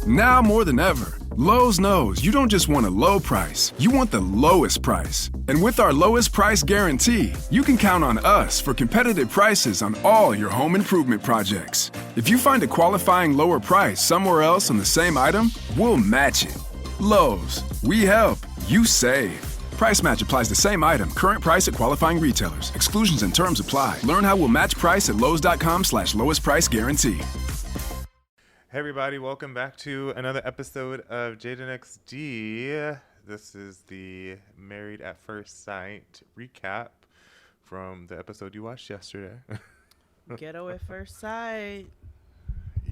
Now more than ever, Lowe's knows you don't just want a low price, you want the lowest price. And with our lowest price guarantee, you can count on us for competitive prices on all your home improvement projects. If you find a qualifying lower price somewhere else on the same item, we'll match it. Lowe's, we help, you save. Price match applies to same item. Current price at qualifying retailers. Exclusions and terms apply. Learn how we'll match price at lowes.com/lowest price guarantee. Hey everybody, welcome back to another episode of Jaden XD. This is the Married at First Sight recap from the episode you watched yesterday. Ghetto at First Sight.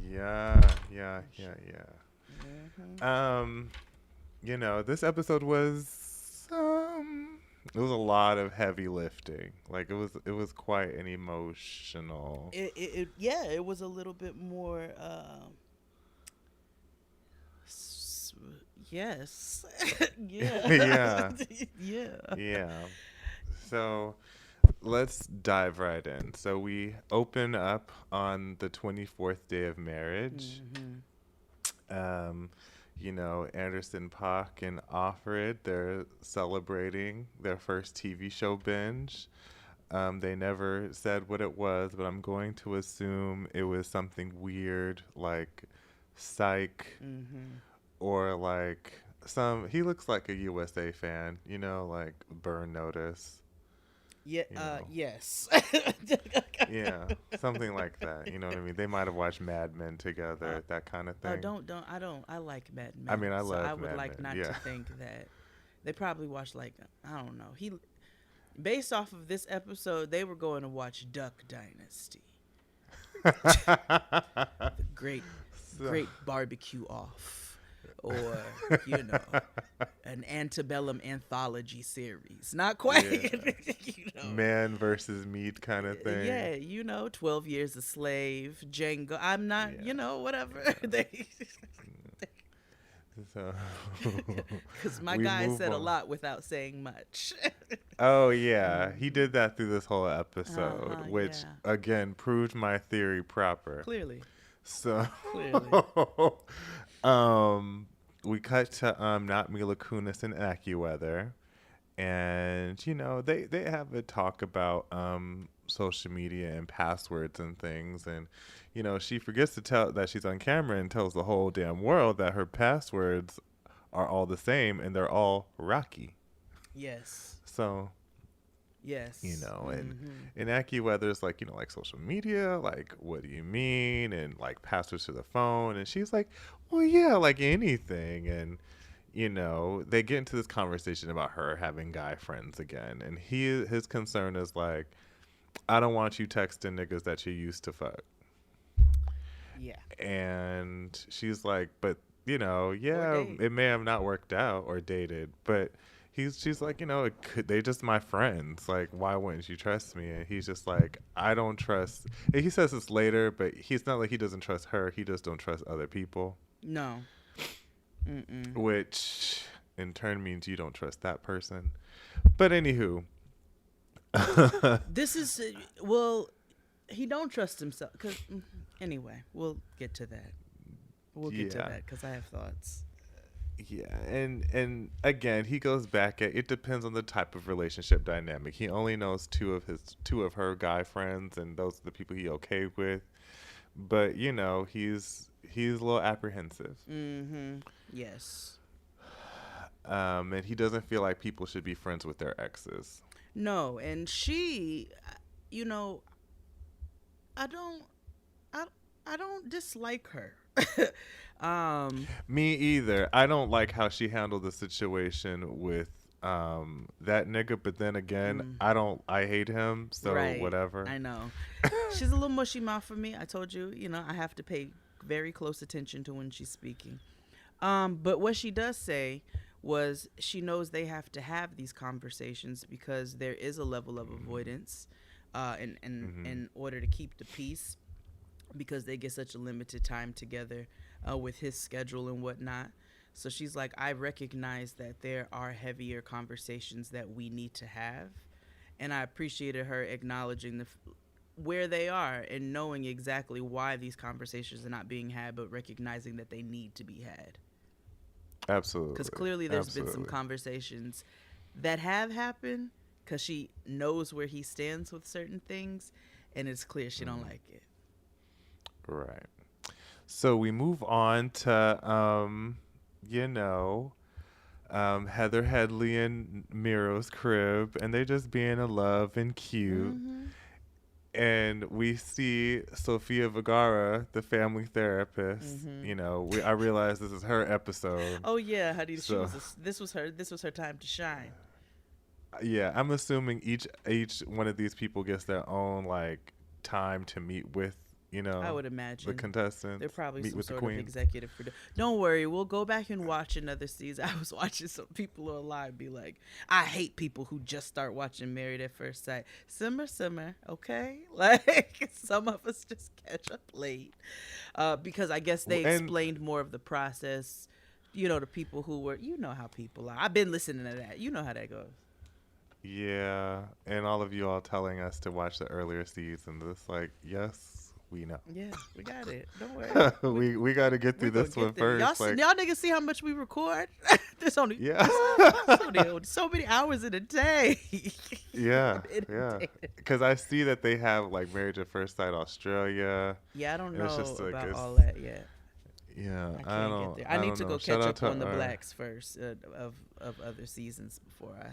Yeah. Mm-hmm. You know, this episode was it was a lot of heavy lifting. Like it was quite an emotional. It was a little bit more. Yes. Yeah. Yeah. So let's dive right in. So we open up on the 24th day of marriage. Mm-hmm. You know, Anderson .Paak and Offred, they're celebrating their first TV show binge. They never said what it was, but I'm going to assume it was something weird like Psych. Mm-hmm. Or like he looks like a USA fan, you know, like Burn Notice. Yeah. You know. Yes. Yeah, something like that. You know what I mean? They might have watched Mad Men together, that kind of thing. I like Mad Men. I mean, I so love I would Mad like Men, not to think that they probably watched like, I don't know. Based off of this episode, they were going to watch Duck Dynasty. The great barbecue off. Or, you know, an antebellum anthology series. Not quite. Yeah. You know. Man versus meat kind of thing. Yeah, you know, 12 Years a Slave, Django. I'm not, you know, whatever. Because my guy said a lot without saying much. Oh, yeah. He did that through this whole episode, which, again, proved my theory proper. Clearly. So, Clearly. We cut to not Mila Kunis and AccuWeather, and you know they have a talk about social media and passwords and things, and you know she forgets to tell that she's on camera and tells the whole damn world that her passwords are all the same and they're all Rocky. Yes. So. Yes. You know, and in AccuWeather's like, you know, like social media, like, what do you mean? And like passwords to the phone. And she's like, well, yeah, like anything. And, you know, they get into this conversation about her having guy friends again. And his concern is like, I don't want you texting niggas that you used to fuck. Yeah. And she's like, but, you know, yeah, it may have not worked out or dated, but she's like, you know, they just my friends. Like, why wouldn't you trust me? And he's just like, I don't trust. And he says this later, but he's not like he doesn't trust her. He just don't trust other people. No. Mm-mm. Which in turn means you don't trust that person. But anywho. This is, he don't trust himself. Anyway, we'll get to that. We'll get to that because I have thoughts. Yeah, and again, he goes back at it depends on the type of relationship dynamic. He only knows two of her guy friends, and those are the people he okay with. But you know, he's a little apprehensive. Mm-hmm. Yes. And he doesn't feel like people should be friends with their exes. No, and she, you know, I don't dislike her. Me either. I don't like how she handled the situation with that nigga, but then again, I hate him, so whatever. I know. She's a little mushy mouth for me. I told you, you know, I have to pay very close attention to when she's speaking. But what she does say was she knows they have to have these conversations because there is a level of avoidance in order to keep the peace, because they get such a limited time together with his schedule and whatnot. So she's like, I recognize that there are heavier conversations that we need to have. And I appreciated her acknowledging where they are and knowing exactly why these conversations are not being had, but recognizing that they need to be had. Absolutely. Because clearly there's been some conversations that have happened because she knows where he stands with certain things, and it's clear she don't like it. Right. So we move on to, Heather Headley and Miro's crib, and they're just being in love and cute. Mm-hmm. And we see Sofia Vergara, the family therapist. Mm-hmm. I realize this is her episode. Oh yeah, Hadid. This was her time to shine. Yeah, I'm assuming each one of these people gets their own like time to meet with, I would imagine the contestants. they're probably meet some with sort of executive producer. Don't worry, we'll go back and watch another season. I was watching some people online be like, I hate people who just start watching Married at First Sight. Simmer, okay? Like, some of us just catch up late. Because I guess they explained more of the process, to people who were, how people are. I've been listening to that. You know how that goes. Yeah, and all of you all telling us to watch the earlier seasons. It's like, yes, we know. Yeah, we got it. Don't worry. we got to get through this one first. Y'all niggas see how much we record? There's only so many hours in a day. Yeah. Because I see that they have like Marriage at First Sight Australia. Yeah, I don't know about all that yet. Yeah, I can't get there. I need to go catch up on the blacks first of other seasons before I.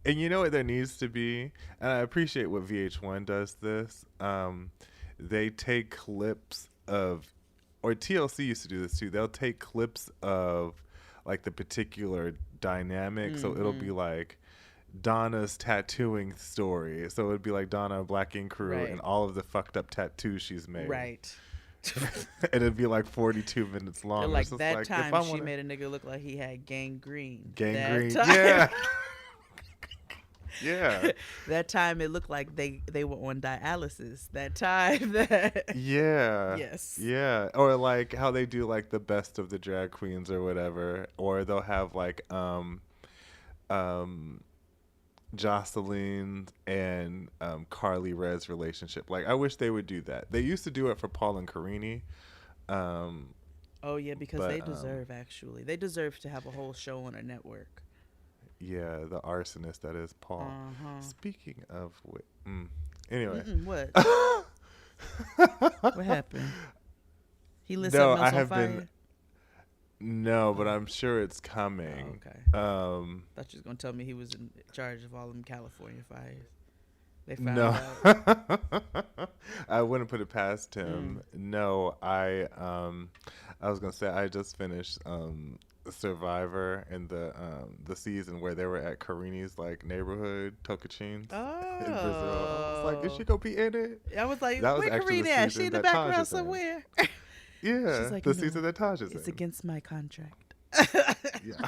And you know what there needs to be, and I appreciate what VH1 does this. They take clips of, or TLC used to do this too. They'll take clips of like the particular dynamic. So it'll be like Donna's tattooing story. So it'd be like Donna, Black Ink Crew, and all of the fucked up tattoos she's made. Right. And it'd be like 42 minutes long. Like that time she made a nigga look like he had gangrene. Yeah. Yeah. That time it looked like they were on dialysis. That time that. Yeah. Yes. Yeah. Or like how they do like the best of the drag queens or whatever. Or they'll have like Jocelyn and Carly Red's relationship. Like I wish they would do that. They used to do it for Paul and Carini. Oh yeah, because they deserve actually. They deserve to have a whole show on a network. Yeah, the arsonist that is Paul. Uh-huh. Speaking of anyway. What? What happened? He lit something else on fire? No, but I'm sure it's coming. Oh, okay. Thought you was gonna tell me he was in charge of all them California fires. They found out. I wouldn't put it past him. No, I was gonna say I just finished Survivor in the season where they were at Karini's like neighborhood Tocantins in Brazil. I was like, is she gonna be in it? I was like, where Karini at? She in the background somewhere. Yeah, she's like, the season that Taj is in. It's against my contract. Yeah.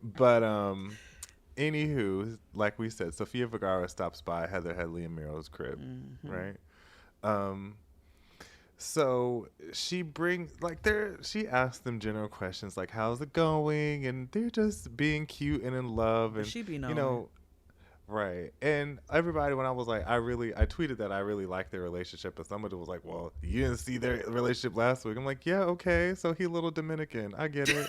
But anywho, like we said, Sofia Vergara stops by Heather Headley and Miro's crib, right? So she she asks them general questions like, how's it going? And they're just being cute and in love. And she be knowing. Right. And everybody, when I was like, I tweeted that I really like their relationship, and somebody was like, well, you didn't see their relationship last week. I'm like, yeah, okay. So he a little Dominican. I get it.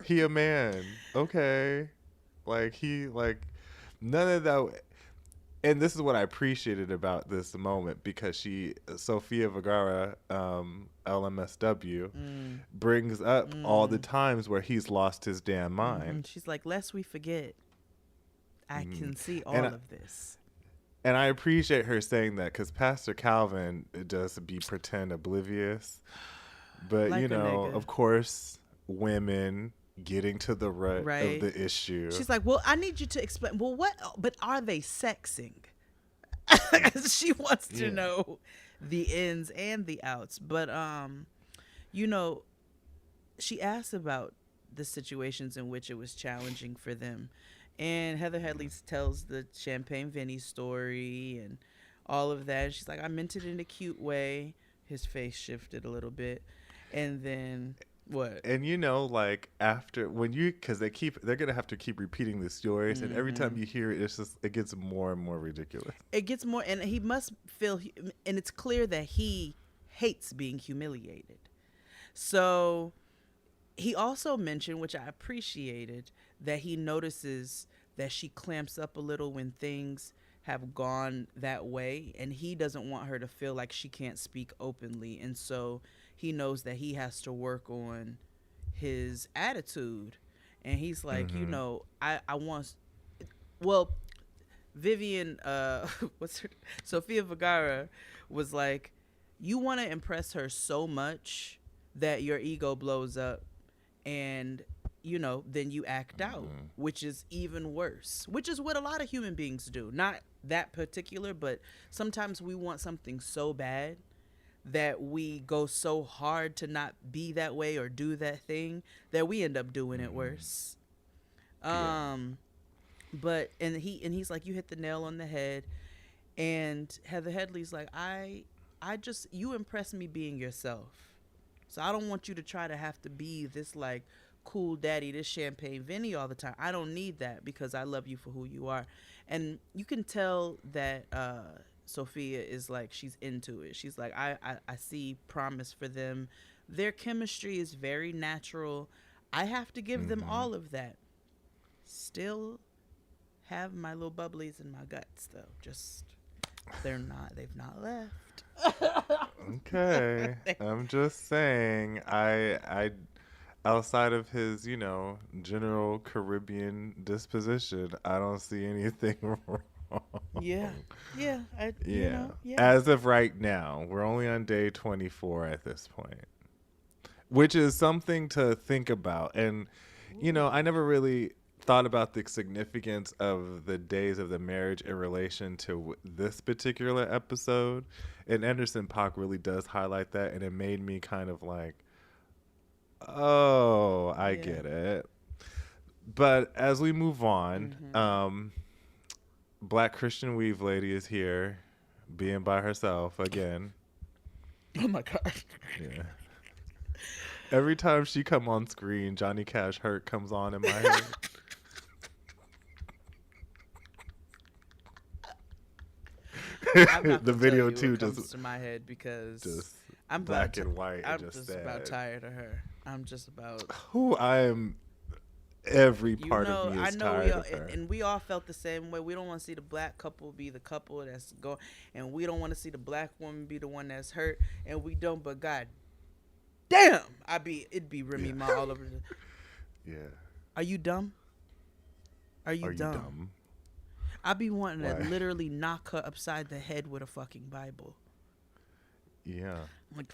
He a man. Okay. None of that. And this is what I appreciated about this moment, because Sofia Vergara, LMSW, brings up all the times where he's lost his damn mind. She's like, lest we forget, I can see all of this. And I appreciate her saying that, because Pastor Calvin does pretend oblivious. But, like of course, women getting to the root of the issue. She's like, well, I need you to explain. Well, but are they sexing? She wants to know the ins and the outs. But, she asked about the situations in which it was challenging for them. And Heather Headley tells the Champagne Vinny story and all of that. She's like, I meant it in a cute way. His face shifted a little bit. And then What? And like after because they're gonna have to keep repeating the stories, and every time you hear it, it gets more and more ridiculous. It gets more, and he must feel, and it's clear that he hates being humiliated. So he also mentioned, which I appreciated, that he notices that she clamps up a little when things have gone that way, and he doesn't want her to feel like she can't speak openly, and so he knows that he has to work on his attitude. And he's like, I want, well, Vivian, what's her, Sofia Vergara was like, you want to impress her so much that your ego blows up, and then you act out, which is even worse, which is what a lot of human beings do. Not that particular, but sometimes we want something so bad that we go so hard to not be that way or do that thing that we end up doing it worse. But he's like, you hit the nail on the head. And Heather Headley's like, I just, you impress me being yourself. So I don't want you to try to have to be this like cool daddy, this champagne Vinny all the time. I don't need that, because I love you for who you are. And you can tell that Sophia is like, she's into it. She's like, I see promise for them. Their chemistry is very natural. I have to give them all of that. Still have my little bubblies in my guts though. Just they've not left. Okay. I'm just saying, I outside of his, general Caribbean disposition, I don't see anything wrong. Yeah. As of right now, we're only on day 24 at this point, which is something to think about. And, I never really thought about the significance of the days of the marriage in relation to this particular episode. And Anderson .Paak really does highlight that. And it made me kind of like, oh, I get it. But as we move on, Black Christian Weave Lady is here, being by herself again. Oh my God. Yeah. Every time she come on screen, Johnny Cash Hurt comes on in my head. The video too just comes to my head, because I'm black and white. I'm just sad. About tired of her. I'm just about who I am. Every part of me is tired of her. And we all felt the same way. We don't want to see the black couple be the couple that's going, and we don't want to see the black woman be the one that's hurt, and we don't. But God damn, it'd be Remy Ma all over. Yeah. Are you dumb? Are you dumb? I be wanting to literally knock her upside the head with a fucking Bible. Yeah. Like,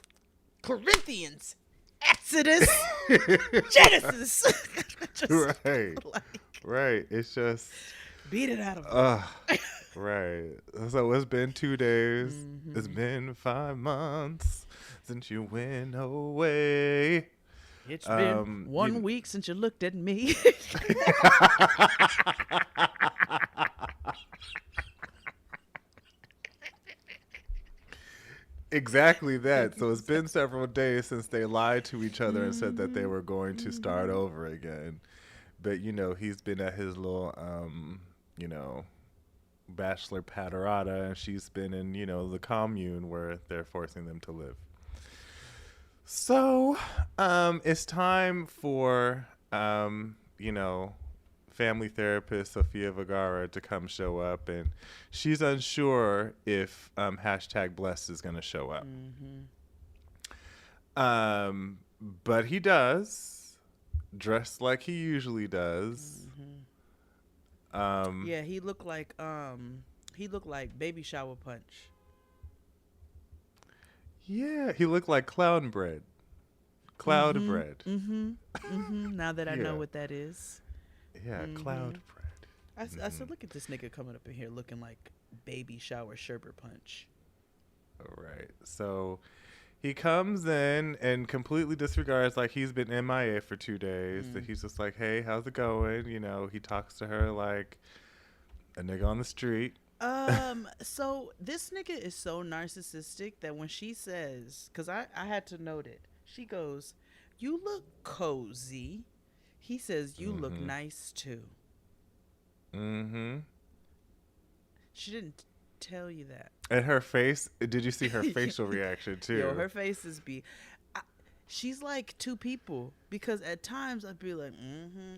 Corinthians, Exodus, Genesis. Right. It's just beat it out of her. Right. So it's been 2 days. It's been 5 months since you went away. It's been 1 week since you looked at me. Exactly that. So it's been several days since they lied to each other and said that they were going to start over again. But, he's been at his little, bachelor paterada, and she's been in, the commune where they're forcing them to live. So it's time for, family therapist Sofia Vergara to come show up, and she's unsure if #blessed is going to show up. But he does, dressed like he usually does. Yeah, he looked like Baby Shower Punch. Yeah, he looked like cloud bread. Now that I know what that is. Yeah, cloud bread. I said, look at this nigga coming up in here looking like Baby Shower Sherbet Punch. All right. So he comes in and completely disregards, like he's been MIA for 2 days. So he's just like, hey, how's it going? He talks to her like a nigga on the street. So this nigga is so narcissistic that when she says, because I had to note it, she goes, You look cozy. He says, you look Mm-hmm. nice too. Mm-hmm. She didn't tell you that. And her face, did you see her facial reaction Yo, too? her faces be. I, she's like two people because at times I'd be like,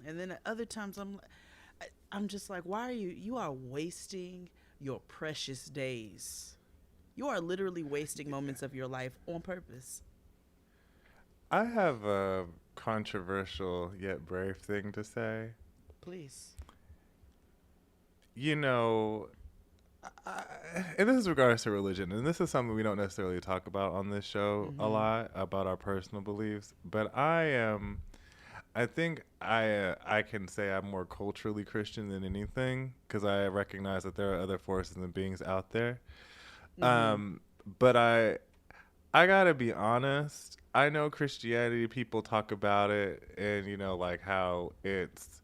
and then at other times I'm just like, why are you? You are wasting your precious days. You are literally wasting moments of your life on purpose. I have a controversial yet brave thing to say. Please. You know, and this is regards to religion, and this is something we don't necessarily talk about on this show a Mm-hmm. lot about our personal beliefs. But I think I can say I'm more culturally Christian than anything because I recognize that there are other forces and beings out there. Mm-hmm. Um, but I gotta be honest. I know Christianity people talk about it, and like how it's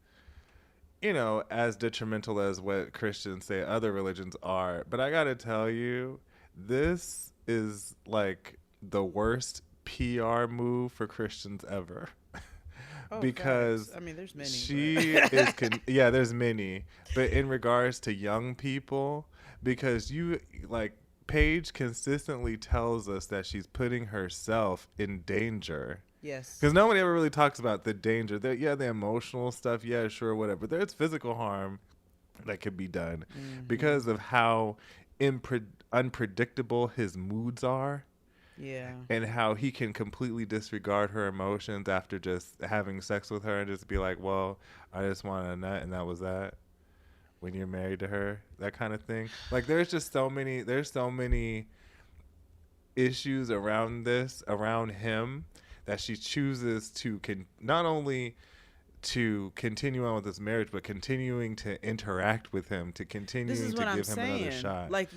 as detrimental as what Christians say other religions are. But I gotta tell you, this is like the worst PR move for Christians ever. Oh, facts. Because I mean, there's many, she but is, yeah, there's many. But in regards to young people, because like, Paige consistently tells us that she's putting herself in danger yes. because nobody ever really talks about the danger. Yeah, the emotional stuff, yeah, sure, whatever. But there's physical harm that could be done Mm-hmm. because of how unpredictable his moods are Yeah. and how he can completely disregard her emotions after just having sex with her and just be like, well, I just wanted a nut and that was that. When you're married to her, that kind of thing. Like, there's so many issues around him that she chooses to not only to continue on with this marriage but continuing to interact with him, to This continuing is to what I'm give him another saying. shot. Like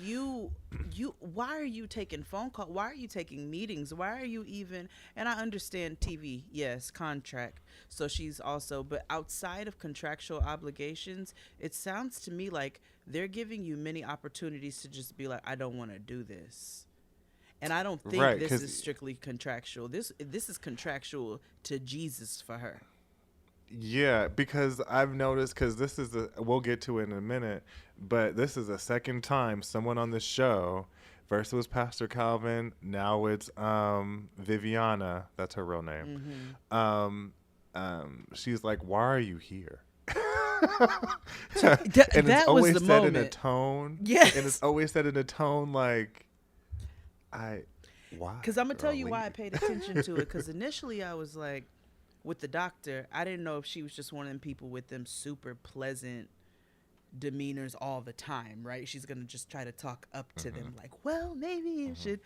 why are you taking phone call? Why are you taking meetings? Why are you even, and I understand TV, yes, contract. So she's also, but outside of contractual obligations, it sounds to me like they're giving you many opportunities to just be like, I don't want to do this. And I don't think Right, this because is strictly contractual. This is contractual to Jesus for her. yeah, because I've noticed, because we'll get to it in a minute, but this is the second time someone on the show, first it was Pastor Calvin, now it's Viviana, that's her real name. Mm-hmm. Um, she's like, "Why are you here?" And it's That was always the said in a moment. tone, and it's Yes. always said in a tone like, "I, why, Because I'm going to tell girl, you why I leave." paid attention to it. Because initially I was like, with the doctor, I didn't know if she was just one of them people with them super pleasant demeanors all the time, right? She's going to just try to talk up to Mhm, them, like, well, maybe you mhm. should.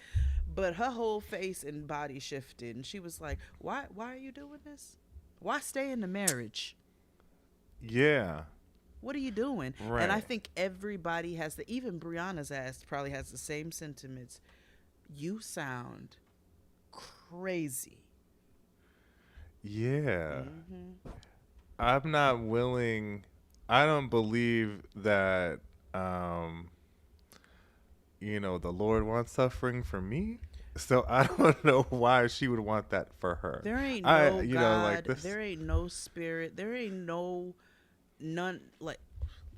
But her whole face and body shifted. And she was like, why are you doing this? Why stay in the marriage? Yeah, What are you doing? And I right. think everybody has even Brianna's ass probably has the same sentiments. You sound crazy. Yeah. Mm-hmm. I'm not willing. I don't believe that um the Lord wants suffering for me. So I don't know why she would want that for her. There ain't I no like God. this. There ain't no spirit. There ain't no none like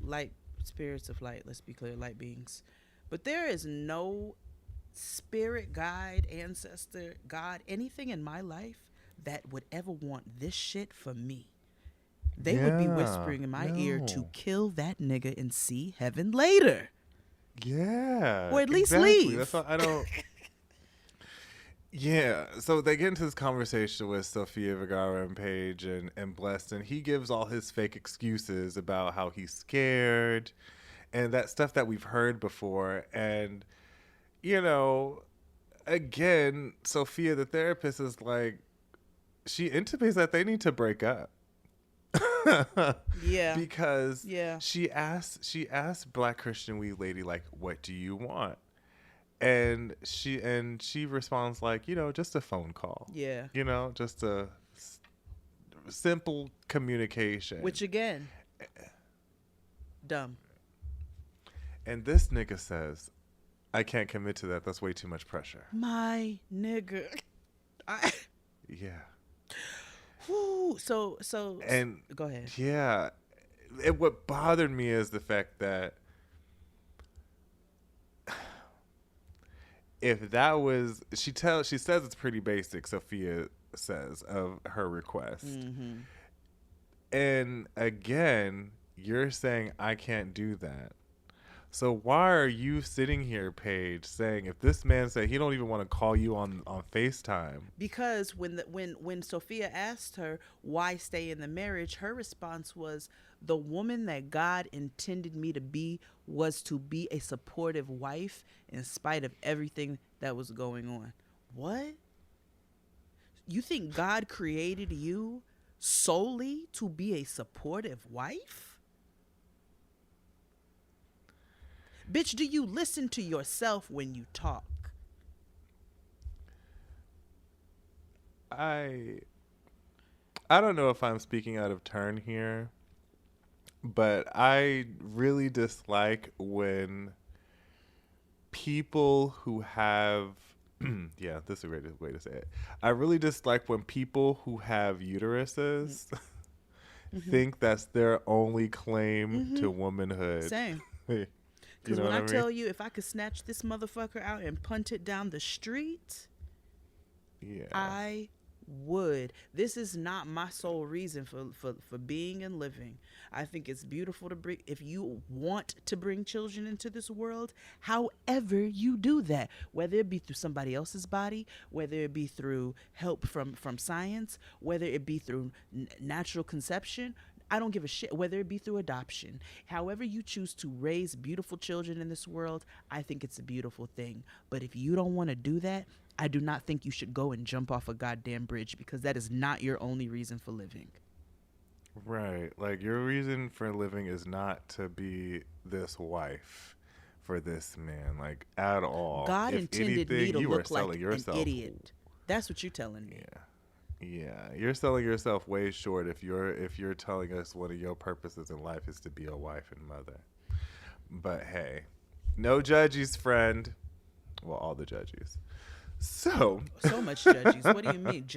light spirits of light. Let's be clear, light beings. But there is no spirit, guide, ancestor, God, anything in my life that would ever want this shit for me. They would be Yeah. whispering in my ear to No. kill that nigga and see heaven later, Yeah, or at least exactly. That's leave. why I don't. Yeah, so they get into this conversation with Sofia Vergara and Paige and Blessed, and he gives all his fake excuses about how he's scared and that stuff that we've heard before. And, you know, again, Sophia, the therapist, is like, she intimates that they need to break up. Yeah, Because yeah, she asked Black Christian Wee Lady, like, what do you want? And she responds like, just a phone call, yeah. just a simple communication. Which again, dumb. And this nigga says, I can't commit to that. That's way too much pressure. My nigga. I Yeah. Whew, so And go ahead. yeah, what bothered me is the fact that if that was she says it's pretty basic, Sophia says, of her request. Mm-hmm. And again, you're saying I can't do that. So why are you sitting here, Paige, saying if this man said he don't even want to call you on FaceTime? Because when Sophia asked her why stay in the marriage, her response was, the woman that God intended me to be was to be a supportive wife in spite of everything that was going on. What? You think God created you solely to be a supportive wife? Bitch, do you listen to yourself when you talk? I don't know if I'm speaking out of turn here, but I really dislike when people who have yeah, this is a great way to say it. I really dislike when people who have uteruses think that's their only claim to womanhood. Same. You Because know when what I mean? tell you, if I could snatch this motherfucker out and punt it down the street, Yeah. I would. This is not my sole reason for being and living. I think it's beautiful to bring, if you want to bring children into this world, however you do that, whether it be through somebody else's body, whether it be through help from science, whether it be through natural conception, I don't give a shit, whether it be through adoption. However you choose to raise beautiful children in this world, I think it's a beautiful thing. But if you don't want to do that, I do not think you should go and jump off a goddamn bridge, because that is not your only reason for living. Right. Like, your reason for living is not to be this wife for this man, like, at all. God If intended me anything, to you are look like selling an yourself. idiot. That's what you're telling me. Yeah, you're selling yourself way short if you're telling us one of your purposes in life is to be a wife and mother. But hey, no judges, friend. Well, all the judges. So much judges. What do you mean?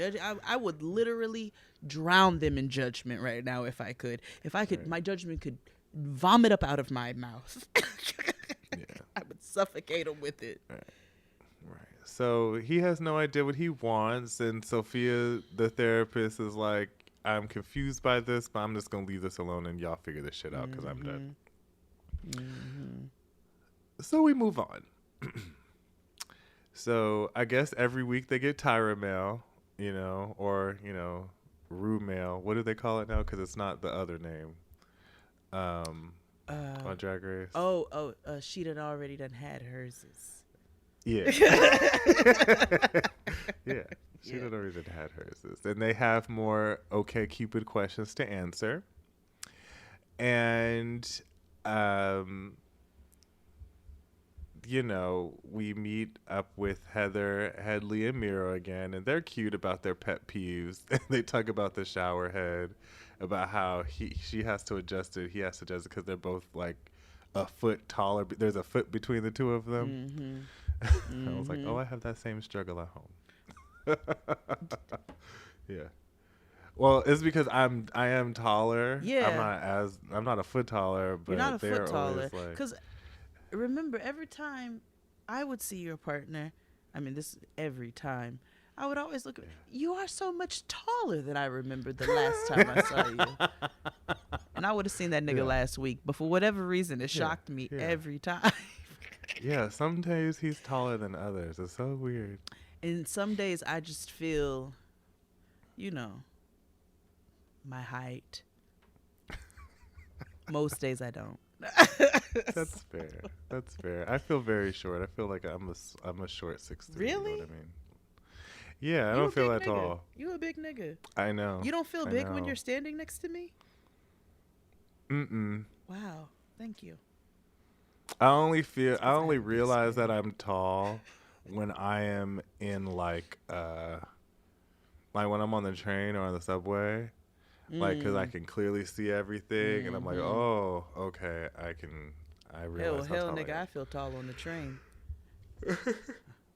I would literally drown them in judgment right now if I could. If I could, my judgment could vomit up out of my mouth. I would suffocate them with it. Right. So he has no idea what he wants, and Sophia, the therapist, is like, I'm confused by this, but I'm just going to leave this alone and y'all figure this shit out because I'm done. So we move on. So I guess every week they get Tyra mail, or, Rue mail. What do they call it now? Because it's not the other name on Drag Race. She already had hers. Yeah. Yeah. She had already had hers. And they have more OK Cupid questions to answer. And, we meet up with Heather, Headley, and Miro again, and they're cute about their pet peeves. They talk about the shower head, about how she has to adjust it, he has to adjust it because they're both like a foot taller. There's a foot between the two of them. I was like, oh, I have that same struggle at home. Yeah. Well, it's because I am taller. Yeah. I'm not a foot taller, but you're not a they're foot taller. always like, Because remember, every time I would see your partner, I mean, this every time, I would always look at you are so much taller than I remember the last time I saw you. And I would have seen that nigga last week, but for whatever reason, it shocked me every time. Yeah, some days he's taller than others. It's so weird. And some days I just feel, my height. Most days I don't. That's fair. That's fair. I feel very short. I feel like I'm a short 6'3". Really? You know what I mean? Yeah, I don't feel that tall. You a big nigga. I know. You don't feel big when you're standing next to me? Mm-mm. Wow. Thank you. I only realize that I'm tall when I am in like when I'm on the train or on the subway, like, because I can clearly see everything, and I'm like, oh, okay, I realize hell, nigga, I feel tall on the train.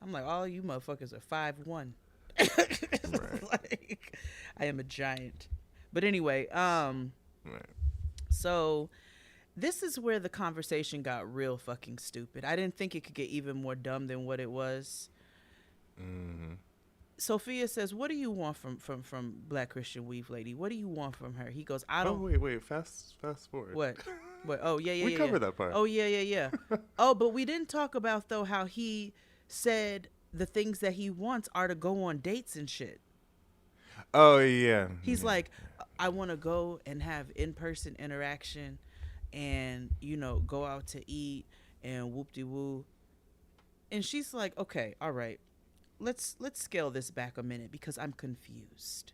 I'm like, all you motherfuckers are 5'1". Right. Like, I am a giant. But anyway, Right. so this is where the conversation got real fucking stupid. I didn't think it could get even more dumb than what it was. Mm-hmm. Sophia says, "What do you want from Black Christian Weave Lady? What do you want from her?" He goes, "I Oh don't." wait, fast forward. What? What? Oh yeah, yeah, We yeah. covered yeah. that part. Oh yeah, yeah, yeah. Oh, but we didn't talk about though how he said the things that he wants are to go on dates and shit. Oh yeah. He's Yeah. like, I want to go and have in-person interaction, and go out to eat and whoop-de-woo. And she's like, okay, all right, let's scale this back a minute because I'm confused.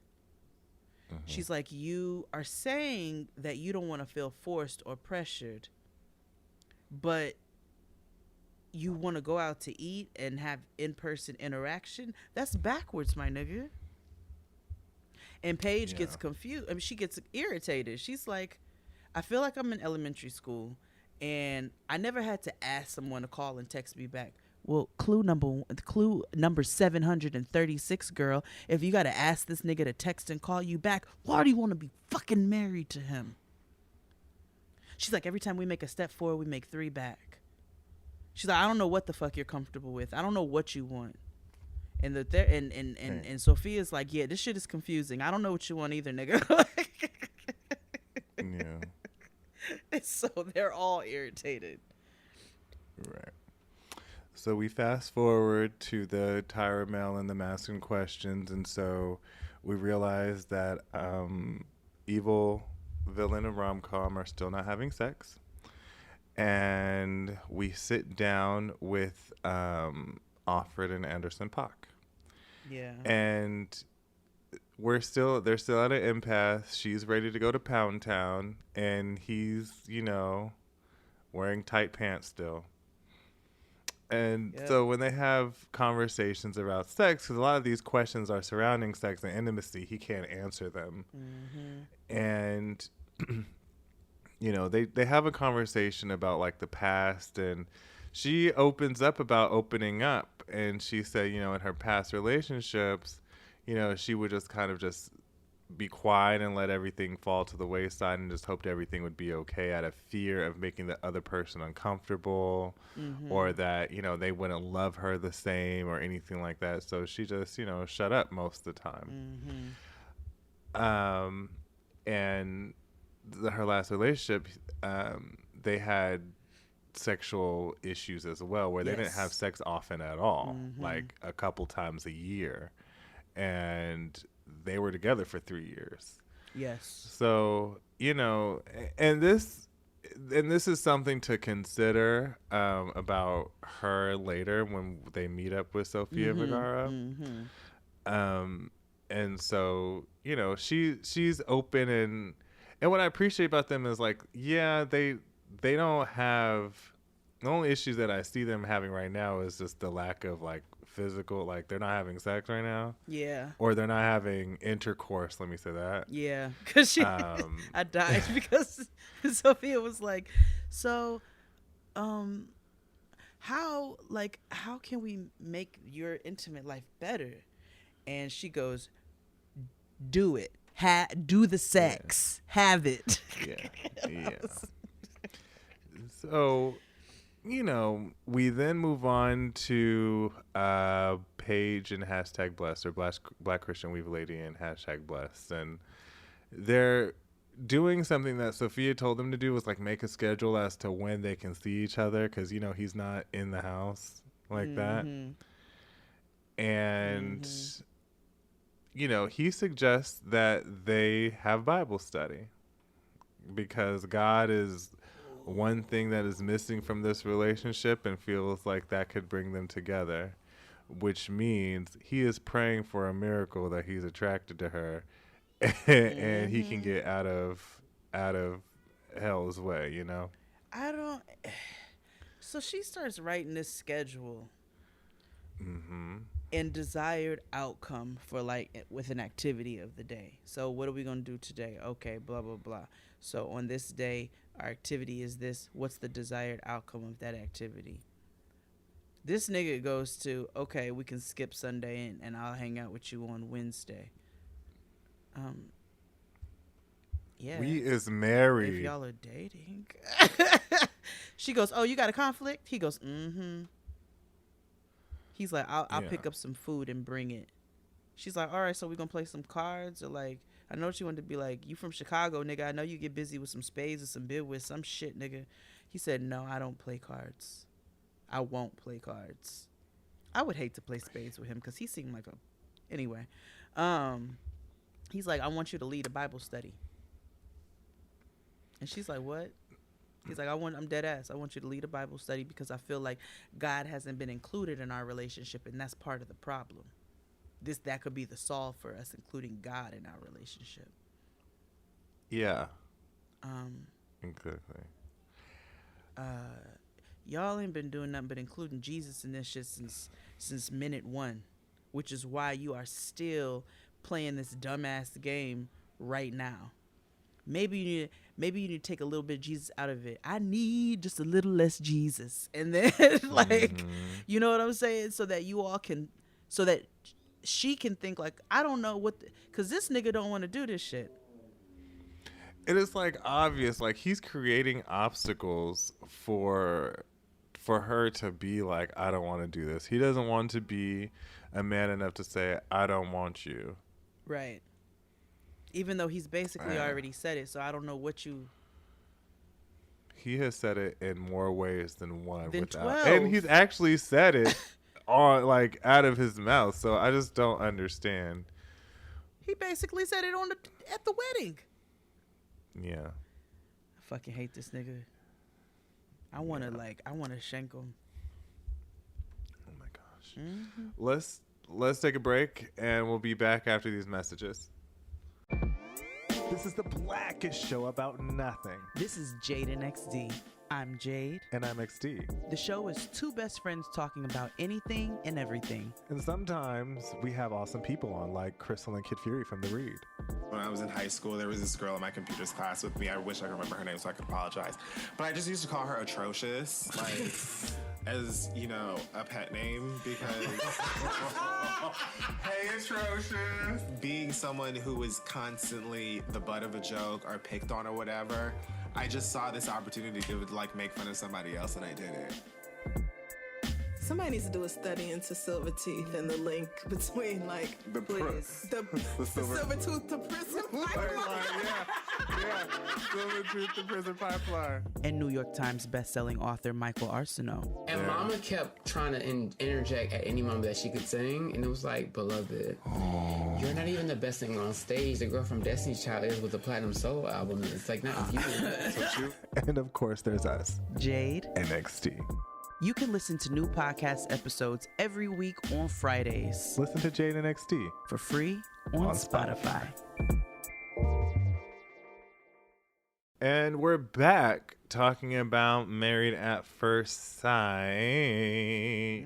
She's like, you are saying that you don't want to feel forced or pressured, but you want to go out to eat and have in-person interaction. That's backwards, my nigga. And Paige Yeah. gets confused. I mean, she gets irritated. She's like, I feel like I'm in elementary school and I never had to ask someone to call and text me back. Well, clue number 736, girl. If you got to ask this nigga to text and call you back, why do you want to be fucking married to him? She's like, every time we make a step forward, we make 3 back. She's like, I don't know what the fuck you're comfortable with. I don't know what you want. And and Sophia's like, yeah, this shit is confusing. I don't know what you want either, nigga. Yeah. And so they're all irritated. Right. So we fast forward to the Tyra Mail and the masking questions, and so we realize that evil villain and rom-com are still not having sex. And we sit down with Offred and Anderson .Paak. Yeah. And they're still at an impasse. She's ready to go to Pound Town, and he's, wearing tight pants still. And so when they have conversations about sex, because a lot of these questions are surrounding sex and intimacy, he can't answer them. Mm-hmm. And, they have a conversation about like the past, and she opens up about opening up. And she said, in her past relationships, she would just kind of just be quiet and let everything fall to the wayside and just hoped everything would be okay out of fear of making the other person uncomfortable, or that, they wouldn't love her the same or anything like that. So she just, shut up most of the time. And her last relationship, they had sexual issues as well, where they didn't have sex often at all, like a couple times a year. And they were together for 3 years. Yes. So, and this is something to consider about her later when they meet up with Sofia Vergara. And so, she's open, and what I appreciate about them is like, yeah, they don't have, the only issues that I see them having right now is just the lack of like physical, like they're not having sex right now. Yeah. Or they're not having intercourse, let me say that. Yeah. Because I died because Sophia was like, so, how can we make your intimate life better? And she goes, do it. Do the sex. Yeah. Have it. Yeah. So, we then move on to Paige and #blessed, or Black Christian Weave Lady and #blessed. And they're doing something that Sophia told them to do, was like make a schedule as to when they can see each other, because, he's not in the house like that. And, he suggests that they have Bible study, because God is one thing that is missing from this relationship, and feels like that could bring them together, which means he is praying for a miracle that he's attracted to her and he can get out of hell's way, So she starts writing this schedule and desired outcome for with an activity of the day. So what are we going to do today? Okay, blah, blah, blah. So on this day, our activity is this. What's the desired outcome of that activity? This nigga goes to, okay, we can skip Sunday and I'll hang out with you on Wednesday. Yeah. We is If married. y'all are dating. She goes, oh, you got a conflict? He goes, mm-hmm. He's like, I'll pick up some food and bring it. She's like, all right, so we gonna play some cards? Or like, I know she wanted to be like, you from Chicago, nigga. I know you get busy with some spades or some bid with some shit, nigga. He said, no, I don't play cards. I won't play cards. I would hate to play spades with him because he seemed like a... Anyway. He's like, I want you to lead a Bible study. And she's like, what? He's like, I'm dead ass. I want you to lead a Bible study because I feel like God hasn't been included in our relationship, and that's part of the problem. That could be the solve for us, including God in our relationship. Yeah. Exactly. Y'all ain't been doing nothing but including Jesus in this shit since minute 1, which is why you are still playing this dumbass game right now. Maybe you need to take a little bit of Jesus out of it. I need just a little less Jesus, and then you know what I'm saying, so that you all can, so that she can think like, I don't know what, because this nigga don't want to do this shit. It is like obvious, like he's creating obstacles for her to be like, I don't want to do this. He doesn't want to be a man enough to say, I don't want you. Right. Even though he's basically already said it, so I don't know what you... He has said it in more ways than one. Than without, 12. and he's actually said it on like out of his mouth, so I just don't understand. He basically said it at the wedding. Yeah. I fucking hate this nigga. I want to shank him. Oh my gosh. Mm-hmm. Let's take a break and we'll be back after these messages. This is the blackest show about nothing. This is Jade and XD. I'm Jade. And I'm XD. The show is two best friends talking about anything and everything. And sometimes we have awesome people on, like Crystal and Kid Fury from The Read. When I was in high school, there was this girl in my computers class with me. I wish I could remember her name so I could apologize. But I just used to call her Atrocious, like, as, you know, a pet name, because... Hey, Atrocious! Being someone who was constantly the butt of a joke or picked on or whatever, I just saw this opportunity to, like, make fun of somebody else, and I did it. Somebody needs to do a study into silver teeth and the link between, like, The silver tooth to prison pipeline. Yeah. Silver tooth to prison pipeline. And New York Times bestselling author Michael Arsenault. And Mama kept trying to interject at any moment that she could sing, and it was like, beloved, you're not even the best singer on stage. The girl from Destiny's Child is with the Platinum Soul album. It's like, not you. And of course, there's us, Jade and XD. You can listen to new podcast episodes every week on Fridays. Listen to Jade and XD for free on Spotify. And we're back talking about Married at First Sight.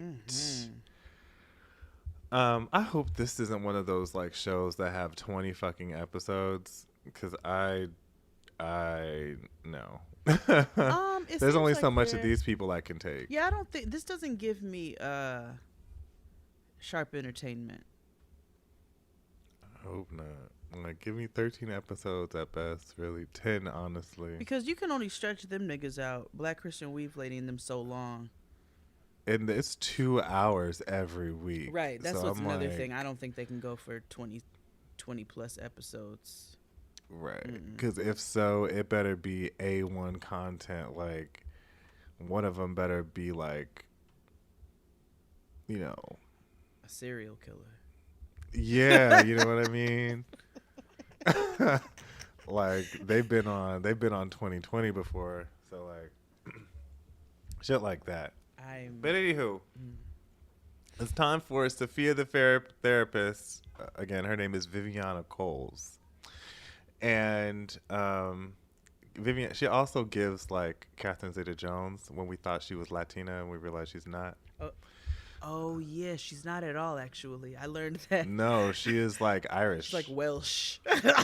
I hope this isn't one of those like shows that have 20 fucking episodes, because I know. There's only so much of these people I can take. Yeah, I don't think this doesn't give me sharp entertainment. I hope not. Like, give me 13 episodes at best, really 10, honestly. Because you can only stretch them niggas out. Black Christian Weave Lady and them so long. And it's 2 hours every week. Right. That's so what's I'm another like, thing. I don't think they can go for 20 plus episodes. Right. Because if so, it better be A1 content. Like, one of them better be like, you know, a serial killer. Yeah, you know what I mean? Like, they've been on 2020 before, so like shit like that. But anywho, it's time for Sophia the therapist. Again, her name is Viviana Coles. And Vivian, she also gives like Catherine Zeta-Jones when we thought she was Latina and we realized she's not. Oh yeah, she's not at all. Actually, I learned that. No, she is like Irish. She's like Welsh.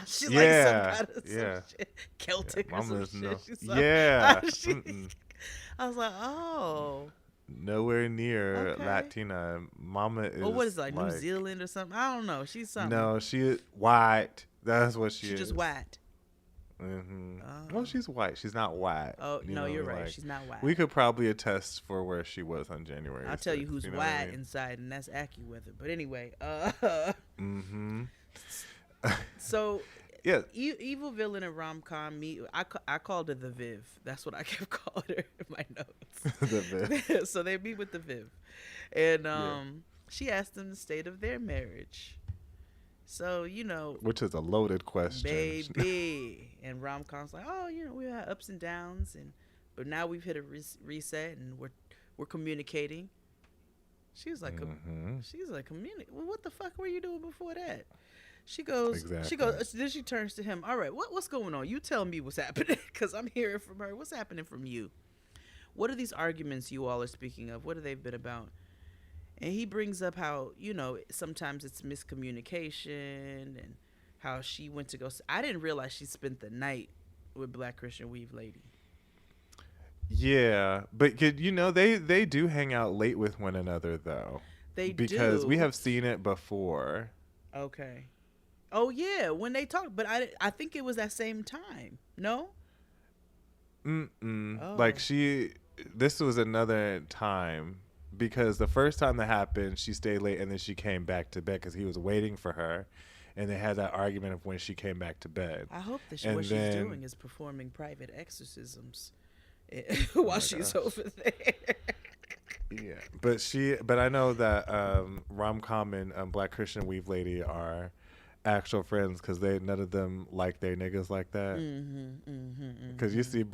She's yeah, like some shit. Celtic or some shit. Yeah. I was like, oh. nowhere near Okay. Latina. Mama is. Or what is it, like New Zealand or something? I don't know. She's something. No, she is white. That's what she is. She's just white. Mm-hmm. Oh. Well, she's white. She's not white. Oh, You no, know, you're right. like, She's not white. We could probably attest for where she was on January. I'll tell you 6th, who's know what white I mean? inside, and that's AccuWeather. But anyway, Mm-hmm. so Yeah. evil villain in rom-com, I called her the Viv. That's what I kept calling her in my notes. The Viv. So they meet with the Viv. And she asked them the state of their marriage. So, you know, Which is a loaded question. baby. And rom-com's like, oh, you know, we had ups and downs, but now we've hit a reset and we're communicating. She was like, well, what the fuck were you doing before that? She goes, then she turns to him. All right, what's going on? You tell me what's happening, because I'm hearing from her. What's happening from you? What are these arguments you all are speaking of? What have they been about? And he brings up how, you know, sometimes it's miscommunication and how she went to go. I didn't realize she spent the night with Black Christian Weave Lady. Yeah, but you know, they do hang out late with one another though. They because do. we have seen it before. Okay. Oh yeah, when they talk, but I think it was that same time. No. Oh. Like this was another time, because the first time that happened, she stayed late and then she came back to bed because he was waiting for her, and they had that argument of when she came back to bed. I hope that what she's doing is performing private exorcisms while she's over there. Yeah, but I know that rom-com and Black Christian Weave Lady are actual friends, because none of them like their niggas like that. Because you see,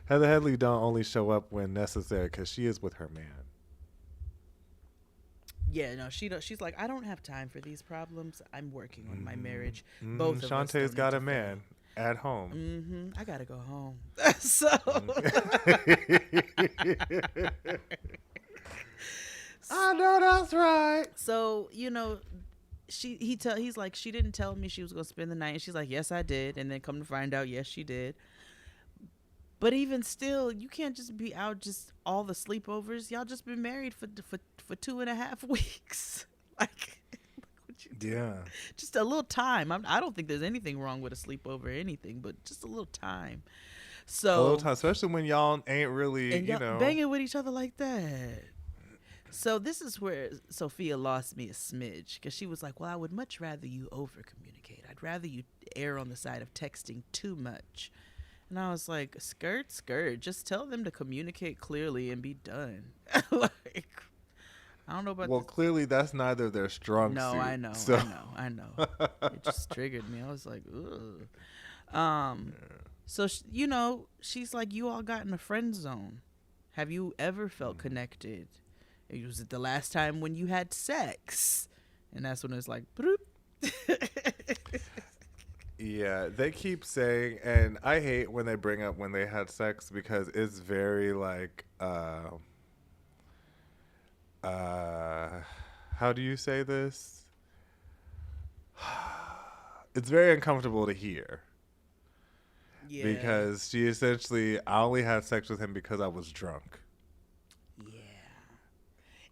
Heather Headley don't only show up when necessary, because she is with her man. Yeah, no, she don't. She's like, I don't have time for these problems. I'm working on my marriage. Both of us Shantae's got don't a need to man at home. I gotta go home. So I know that's right. So, you know, he's like, she didn't tell me she was gonna spend the night, and she's like, yes, I did, and then come to find out, yes, she did. But even still, you can't just be out just all the sleepovers. Y'all just been married for 2.5 weeks. Like, what you do? Yeah. Just a little time. I don't think there's anything wrong with a sleepover or anything, but just a little time. So A little time, especially when y'all ain't really, and y'all banging with each other like that. So this is where Sophia lost me a smidge, because she was like, well, I would much rather you over communicate. I'd rather you err on the side of texting too much. And I was like, skirt. Just tell them to communicate clearly and be done. Like, I don't know about Well, clearly that's neither their strong No, suit. I know. It just triggered me. I was like, ugh. So, you know, she's like, you all got in a friend zone. Have you ever felt connected? Was it the last time when you had sex? And that's when it's like, bloop. Yeah, they keep saying, and I hate when they bring up when they had sex, because it's very like, how do you say this? It's very uncomfortable to hear. Yeah. Because she essentially, I only had sex with him because I was drunk.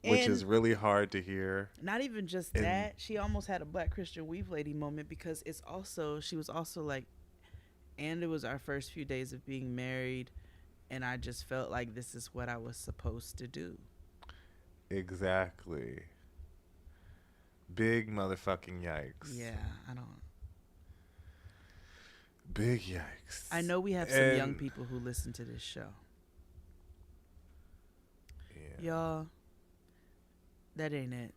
Which is really hard to hear. Not even just that. She almost had a Black Christian Weave Lady moment, because she was also like, and it was our first few days of being married, and I just felt like this is what I was supposed to do. Exactly. Big motherfucking yikes. Yeah, I don't. Big yikes. I know we have some young people who listen to this show. Yeah. Y'all, that ain't it.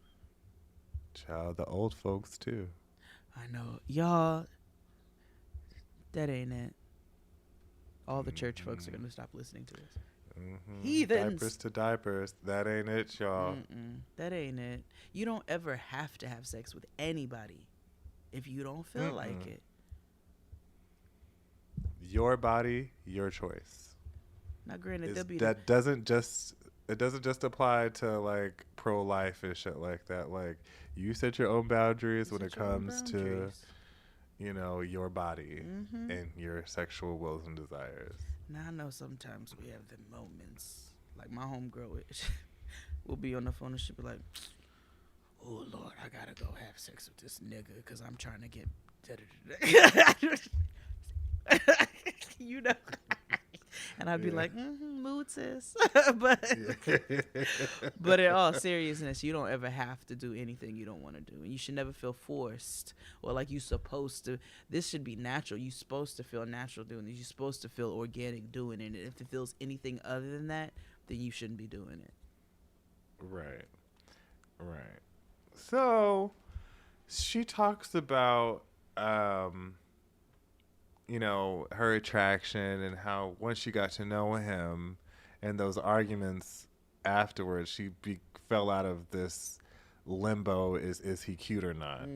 Child, the old folks too. I know. Y'all, that ain't it. All the church folks are going to stop listening to us. Mm-hmm. Heathens. Diapers to diapers. That ain't it, y'all. That ain't it. You don't ever have to have sex with anybody if you don't feel like it. Your body, your choice. Now, granted, It doesn't just apply to like pro-life and shit like that. Like, you set your own boundaries when it comes to, you know, your body and your sexual wills and desires. Now, I know sometimes we have the moments Like my homegirl will be on the phone and she'll be like, "Oh Lord, I gotta go have sex with this nigga because I'm trying to get." You know. And I'd be like, mood sis. But in all seriousness, you don't ever have to do anything you don't want to do. And you should never feel forced or like you're supposed to. This should be natural. You're supposed to feel natural doing this. You're supposed to feel organic doing it. And if it feels anything other than that, then you shouldn't be doing it. Right. So she talks about her attraction and how once she got to know him and those arguments afterwards, she fell out of this limbo, is he cute or not?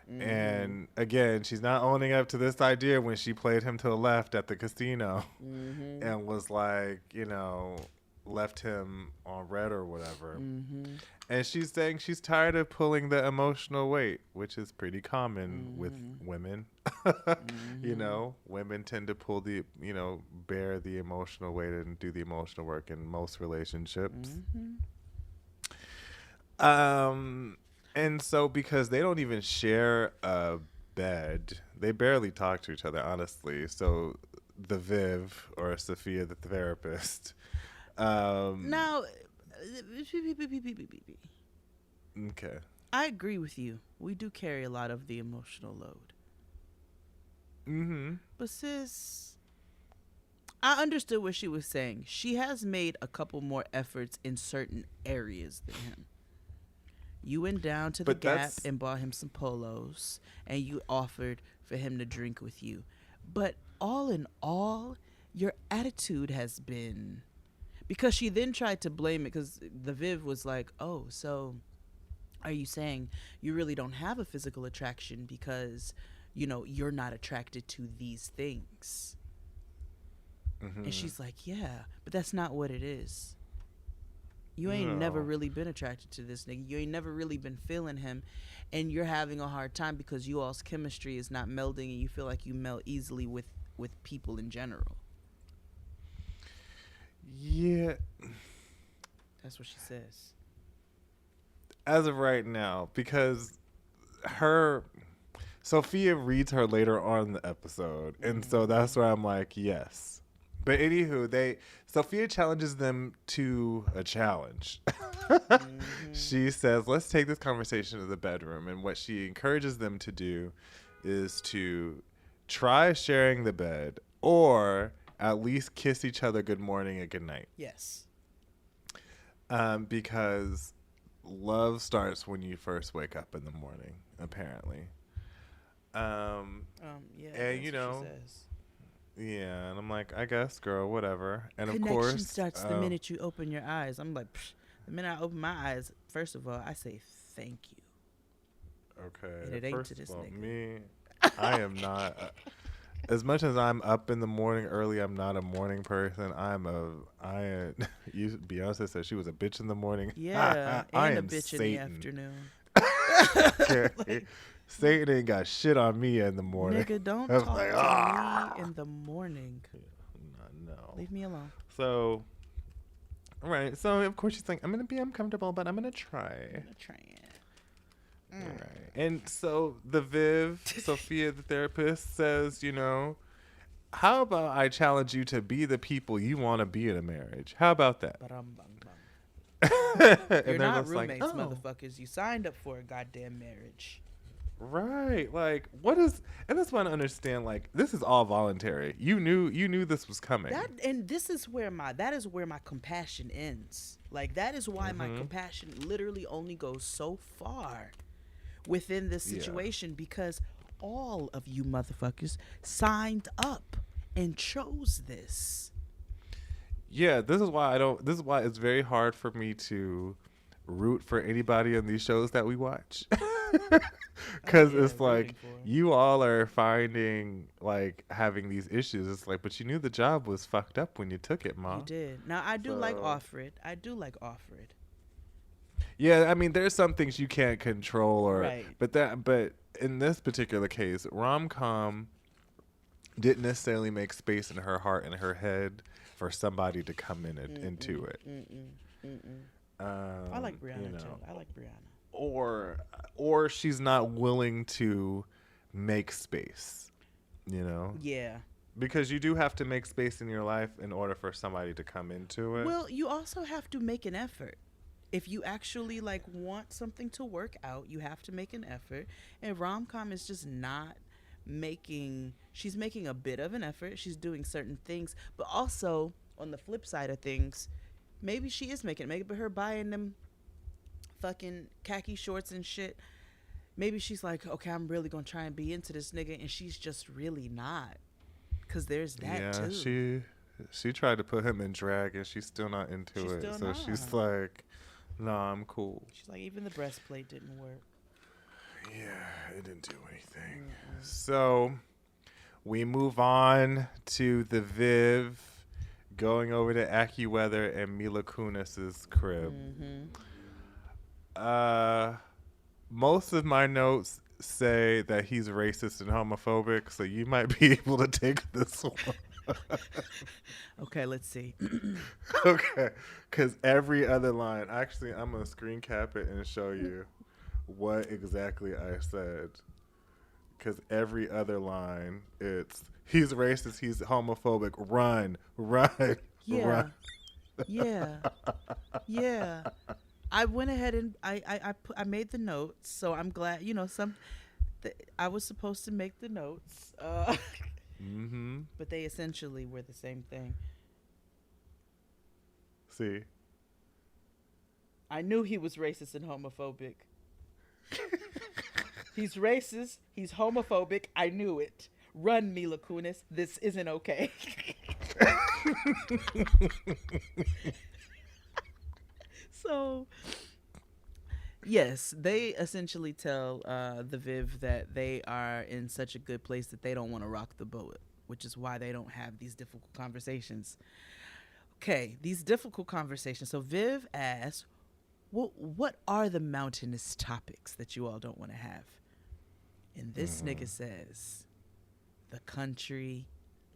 And again, she's not owning up to this idea when she played him to the left at the casino and was like, left him on red or whatever. And she's saying she's tired of pulling the emotional weight, which is pretty common with women. Women tend to pull bear the emotional weight and do the emotional work in most relationships. And so because they don't even share a bed, they barely talk to each other, honestly. So the Viv, or Sophia the therapist. Now, okay. I agree with you. We do carry a lot of the emotional load. But sis, I understood what she was saying. She has made a couple more efforts in certain areas than him. You went down to the Gap and bought him some polos, and you offered for him to drink with you. But all in all, your attitude has been... Because she then tried to blame it, because the Viv was like, oh, so are you saying you really don't have a physical attraction because, you're not attracted to these things? And she's like, yeah, but that's not what it is. You ain't never really been attracted to this nigga. You ain't never really been feeling him. And you're having a hard time because you all's chemistry is not melding and you feel like you meld easily with people in general. Yeah. That's what she says. As of right now, because Sophia reads her later on in the episode, and so that's where I'm like, yes. But anywho, Sophia challenges them to a challenge. She says, let's take this conversation to the bedroom, and what she encourages them to do is to try sharing the bed or at least kiss each other good morning and good night. Yes. Because love starts when you first wake up in the morning, apparently. Yeah. And she says. Yeah, and I'm like, I guess, girl, whatever. And Connection of course, starts the minute you open your eyes. I'm like, the minute I open my eyes, first of all, I say thank you. Okay. And it ain't first to this of all, nigga. me, I am not. As much as I'm up in the morning early, I'm not a morning person. Beyonce said she was a bitch in the morning. Yeah, I and a am bitch Satan. in the afternoon. Satan ain't got shit on me in the morning. Nigga, don't I'm talk like, to me in the morning. No. Leave me alone. So, right. So, of course, she's like, I'm going to be uncomfortable, but I'm going to try. I'm gonna try it. Right. And so the Viv, Sophia, the therapist, says, how about I challenge you to be the people you want to be in a marriage? How about that? You're not roommates, motherfuckers. You signed up for a goddamn marriage. Right. Like, what is, and that's why I don't understand, like, this is all voluntary. You knew this was coming. That is where my compassion ends. Like, that is why my compassion literally only goes so far within this situation, because all of you motherfuckers signed up and chose this. Yeah, this is why it's very hard for me to root for anybody on these shows that we watch. Because it's like, you all are finding, like, having these issues. It's like, but you knew the job was fucked up when you took it, Mom. You did. Now, I do like Offred. Yeah, I mean, there's some things you can't control, right. But in this particular case, rom-com didn't necessarily make space in her heart and her head for somebody to come into it. I like Brianna you know, too. I like Brianna. Or she's not willing to make space, you know? Yeah. Because you do have to make space in your life in order for somebody to come into it. Well, you also have to make an effort. If you actually like want something to work out, you have to make an effort. And rom-com is just not making, she's making a bit of an effort. She's doing certain things, but also on the flip side of things, maybe she is making, maybe her buying them fucking khaki shorts and shit. Maybe she's like, okay, I'm really gonna try and be into this nigga, and she's just really not. Cause there's that too. She tried to put him in drag, and she's still not into it. So not. she's like, "Nah, I'm cool." She's like, even the breastplate didn't work. Yeah, it didn't do anything. So we move on to the Viv going over to AccuWeather and Mila Kunis's crib. Most of my notes say that he's racist and homophobic, so you might be able to take this one. Okay, let's see. Okay, because every other line, actually, I'm going to screen cap it and show you what exactly I said. Because every other line, it's, he's racist, he's homophobic, run, run, Yeah. run. Yeah. I went ahead and I made the notes, so I'm glad, you know, I was supposed to make the notes, but they essentially were the same thing. See? I knew he was racist and homophobic. He's racist, he's homophobic, I knew it. Run, Mila Kunis, this isn't okay. So, yes, they essentially tell the Viv that they are in such a good place that they don't want to rock the boat, which is why they don't have these difficult conversations. Okay, these difficult conversations. So Viv asks, well, what are the mountainous topics that you all don't want to have? And this nigga says, the country,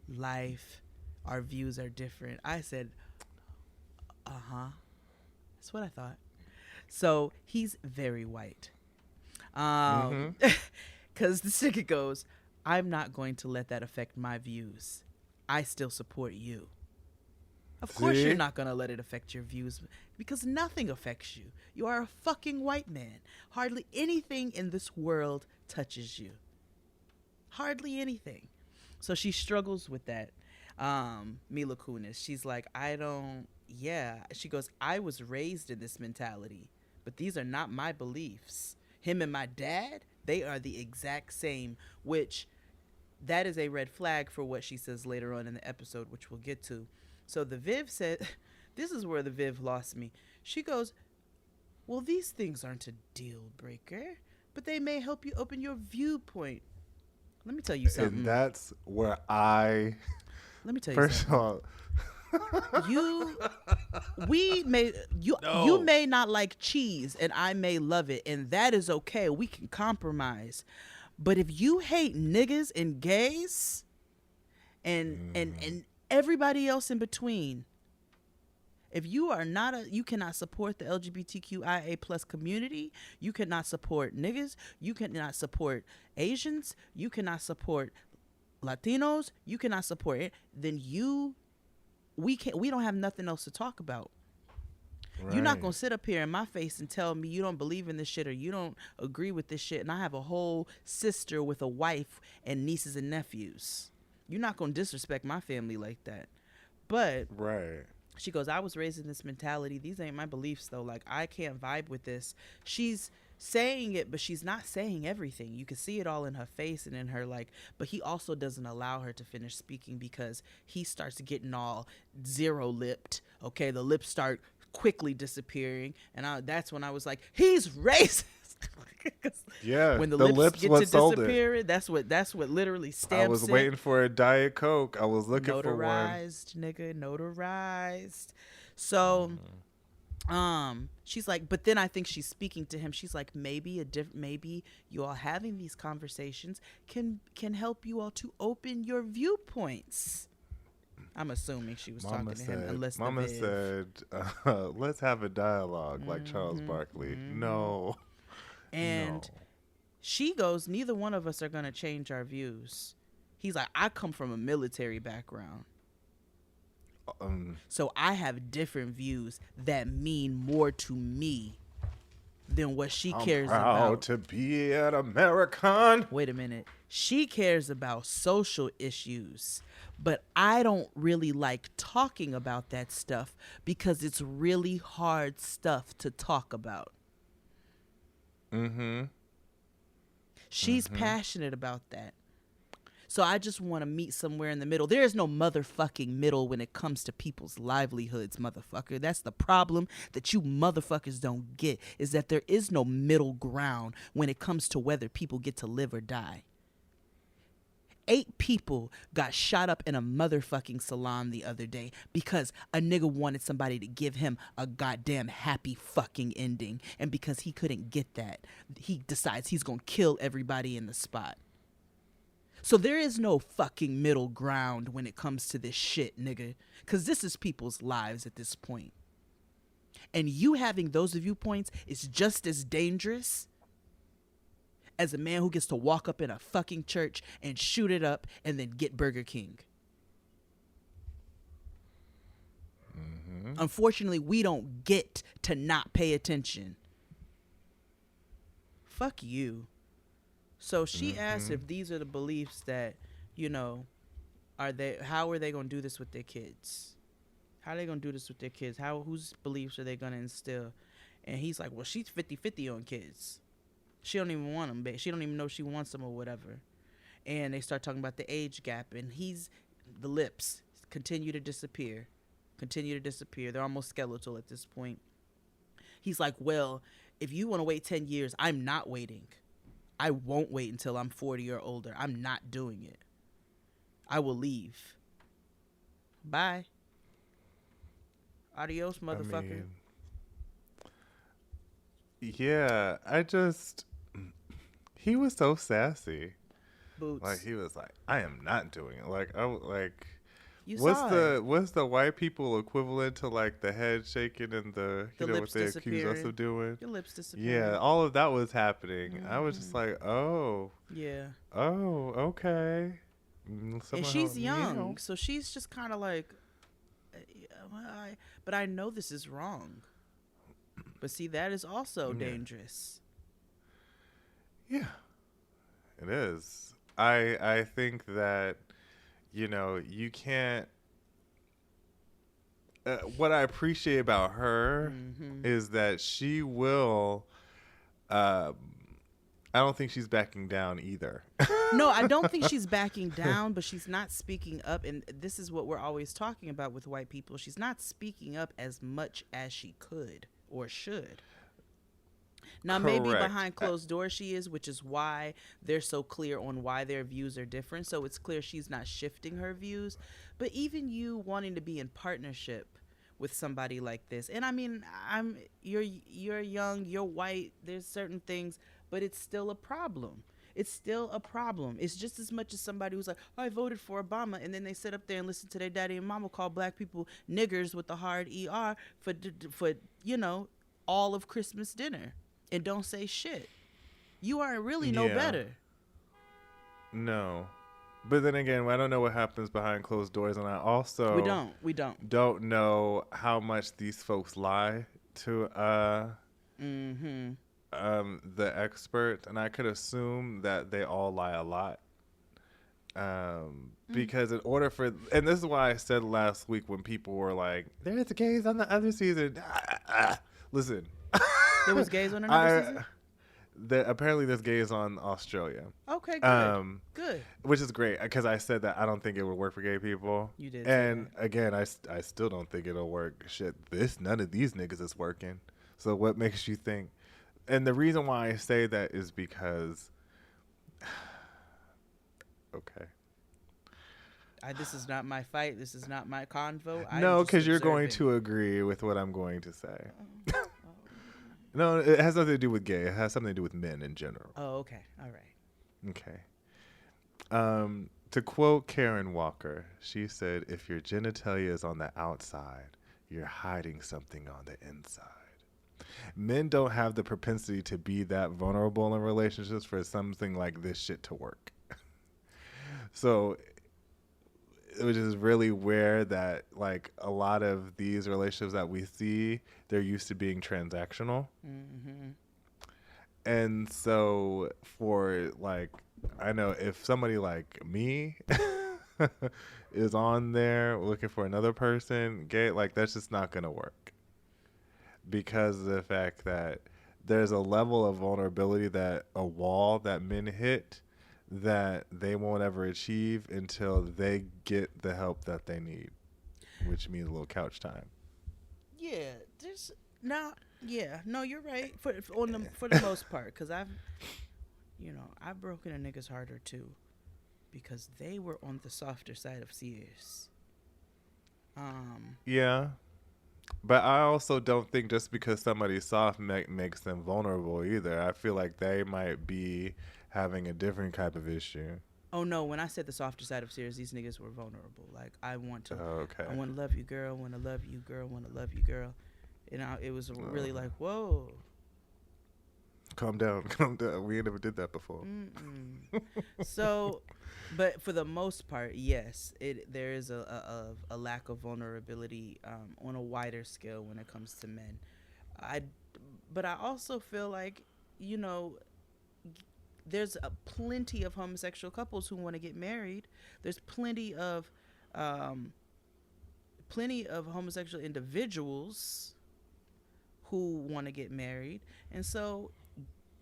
life, our views are different. I said, that's what I thought. So he's very white. Because the nigga goes, I'm not going to let that affect my views. I still support you. Of course you're not going to let it affect your views, because nothing affects you. You are a fucking white man. Hardly anything in this world touches you. Hardly anything. So she struggles with that. Mila Kunis, she's like, she goes, I was raised in this mentality, but these are not my beliefs. Him and my dad, they are the exact same, which that is a red flag for what she says later on in the episode, which we'll get to. So the Viv said, this is where the Viv lost me. She goes, well, these things aren't a deal breaker, but they may help you open your viewpoint. Let me tell you something. And that's where let me tell you first something. of all, you may not like cheese and I may love it, and that is okay. We can compromise. But if you hate niggas and gays and everybody else in between, if you are you cannot support the LGBTQIA plus community, you cannot support niggas, you cannot support Asians, you cannot support Latinos, you cannot support it, then we don't have nothing else to talk about. Right. You're not gonna sit up here in my face and tell me you don't believe in this shit or you don't agree with this shit, and I have a whole sister with a wife and nieces and nephews. You're not gonna disrespect my family like that. But right. She goes, I was raised in this mentality. These ain't my beliefs though. Like, I can't vibe with this. She's saying it, but she's not saying everything. You can see it all in her face and in her, like, but he also doesn't allow her to finish speaking because he starts getting all zero-lipped. Okay, the lips start quickly disappearing, and that's when I was like, he's racist. Yeah, when the lips get to disappear, that's what literally stamps it. I was waiting for a Diet Coke. I was looking for one. Notarized, nigga, notarized. So, she's like, but then I think she's speaking to him. She's like, maybe you all having these conversations can help you all to open your viewpoints. I'm assuming she was talking to him, unless Mama the Viv. said, let's have a dialogue like Charles Barkley. No. And No. she goes, neither one of us are going to change our views. He's like, I come from a military background. So I have different views that mean more to me than what she cares Proud about. to be an American. Wait a minute. She cares about social issues, but I don't really like talking about that stuff because it's really hard stuff to talk about. She's passionate about that. So I just want to meet somewhere in the middle. There is no motherfucking middle when it comes to people's livelihoods, motherfucker. That's the problem that you motherfuckers don't get, is that there is no middle ground when it comes to whether people get to live or die. 8 people got shot up in a motherfucking salon the other day because a nigga wanted somebody to give him a goddamn happy fucking ending. And because he couldn't get that, he decides he's gonna kill everybody in the spot. So there is no fucking middle ground when it comes to this shit, nigga. Because this is people's lives at this point. And you having those viewpoints is just as dangerous as a man who gets to walk up in a fucking church and shoot it up and then get Burger King. Unfortunately, we don't get to not pay attention. Fuck you. So she asked if these are the beliefs that, you know, how are they going to do this with their kids? How are they going to do this with their kids? Whose beliefs are they going to instill? And he's like, well, she's 50-50 on kids. She don't even want them, but she don't even know she wants them or whatever. And they start talking about the age gap, and the lips continue to disappear. They're almost skeletal at this point. He's like, well, if you want to wait 10 years, I'm not waiting. I won't wait until I'm 40 or older. I'm not doing it. I will leave. Bye. Adios, motherfucker. Yeah, he was so sassy. Boots. Like, he was like, I am not doing it. Like, You what's saw what's the white people equivalent to like the head shaking and the you know what lips they accuse us of doing? Your lips disappearing. Yeah, all of that was happening. I was just like, oh, Yeah. oh, okay. And she's young, so she's just kind of like, but I know this is wrong. But see, that is also dangerous. Yeah, it is. I think that, you know, you can't. What I appreciate about her is that she will. I don't think she's backing down either. No, I don't think she's backing down, but she's not speaking up. And this is what we're always talking about with white people. She's not speaking up as much as she could or should. Now, maybe behind closed doors she is, which is why they're so clear on why their views are different. So it's clear she's not shifting her views. But even you wanting to be in partnership with somebody like this, and I mean, you're young, you're white, there's certain things, but it's still a problem. It's still a problem. It's just as much as somebody who's like, oh, I voted for Obama, and then they sit up there and listen to their daddy and mama call black people niggers with the hard ER for you know, all of Christmas dinner and don't say shit. You aren't really no better. No. But then again, I don't know what happens behind closed doors, and I also we don't know how much these folks lie to the expert, and I could assume that they all lie a lot. Because in order for, and this is why I said last week when people were like, "There's gays on the other season." Listen, there was gays on another season. Apparently there's gays on Australia. Okay, good. Good. Which is great, because I said that I don't think it would work for gay people. You did. And again, I still don't think it'll work. Shit, none of these niggas is working. So what makes you think? And the reason why I say that is because, okay. This is not my fight. This is not my convo. No, because you're going to agree with what I'm going to say. No, it has nothing to do with gay. It has something to do with men in general. Oh, okay. All right. Okay. To quote Karen Walker, she said, "If your genitalia is on the outside, you're hiding something on the inside." Men don't have the propensity to be that vulnerable in relationships for something like this shit to work. So, which is really where that, like, a lot of these relationships that we see, they're used to being transactional. Mm-hmm. And so for, like, I know if somebody like me is on there looking for another person, gay, like, that's just not going to work. Because of the fact that there's a level of vulnerability, that a wall that men hit that they won't ever achieve until they get the help that they need, which means a little couch time. Yeah, there's now. Yeah, no, you're right for the most part, because I've broken a nigga's heart or two because they were on the softer side of Sears. Yeah, but I also don't think just because somebody's soft makes them vulnerable either. I feel like they might be having a different type of issue. Oh no, when I said the softer side of Sears, these niggas were vulnerable. Like, I want to love you, girl. Want to love you, girl. Want to love you, girl. It was really like, whoa. Calm down, calm down. We never did that before. So, but for the most part, yes, there is a lack of vulnerability on a wider scale when it comes to men. But I also feel like, there's plenty of homosexual couples who want to get married. There's plenty of homosexual individuals who want to get married, and so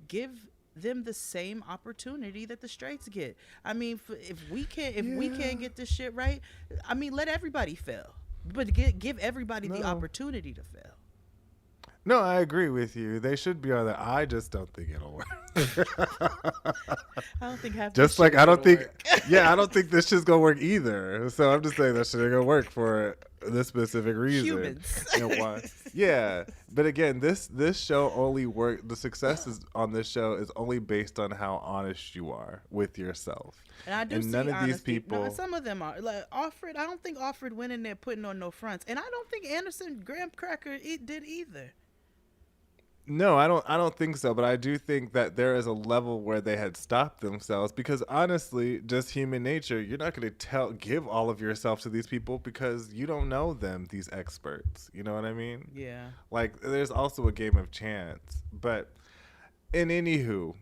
give them the same opportunity that the straights get. I mean, if we can't get this shit right, I mean, let everybody fail, but give everybody the opportunity to fail. No, I agree with you. They should be on there. I just don't think it'll work. I don't think half. Just like I don't think, I don't think this shit's gonna work either. So I'm just saying that shit ain't gonna work for this specific reason. Humans. You know why? Yeah, but again, this show only work. The success is on this show is only based on how honest you are with yourself. And I do see none of honesty. these people. No, some of them are like Alfred. I don't think Alfred went in there putting on no fronts, and I don't think Anderson Graham Cracker did either. No, I don't think so, but I do think that there is a level where they had stopped themselves because honestly, just human nature, you're not going to give all of yourself to these people because you don't know them, these experts. You know what I mean? Yeah. Like, there's also a game of chance. But in anywho,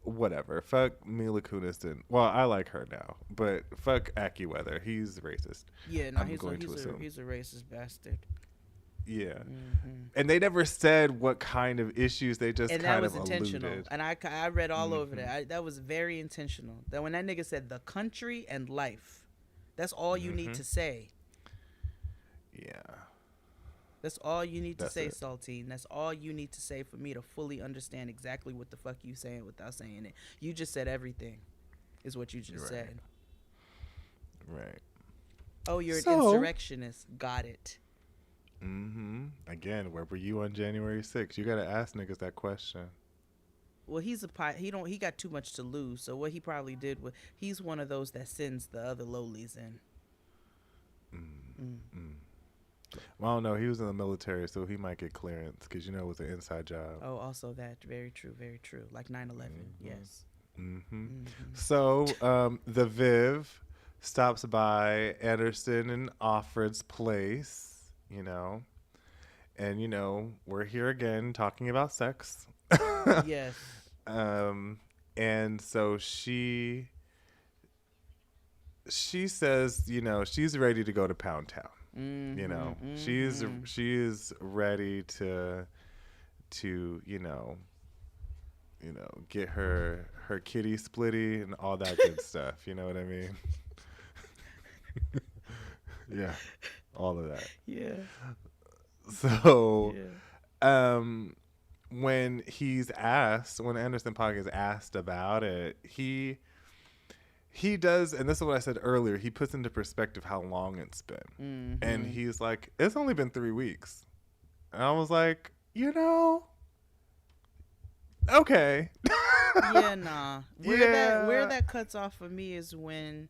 whatever. Fuck Mila Kunis. Well, I like her now, but fuck AccuWeather. He's racist. Yeah, no, he's a racist bastard. Yeah, and they never said what kind of issues. They just kind of intentional. alluded. And I read all over that. That was very intentional. That when that nigga said the country and life, that's all you need to say. Yeah, that's all you need to say, it. Saltine. That's all you need to say for me to fully understand exactly what the fuck you saying without saying it. You just said everything, is what you just said. Right. Oh, you're an insurrectionist. Got it. Again, where were you on January 6th? You gotta ask niggas that question. Well, he got too much to lose. So what he probably did was he's one of those that sends the other lowlies in. Well, I don't know. He was in the military, so he might get clearance because it was an inside job. Oh, also that. Very true. Very true. Like 9/11. Yes. So the Viv stops by Anderson and Offred's place. And we're here again talking about sex. Yes. And so she says, she's ready to go to Pound Town. She's ready to get her kitty splitty and all that good stuff. You know what I mean? Yeah. All of that. Yeah. So, when Anderson .Paak is asked about it, he does, and this is what I said earlier, he puts into perspective how long it's been. And he's like, it's only been 3 weeks. And I was like, okay. Yeah, nah. Where that cuts off for me is when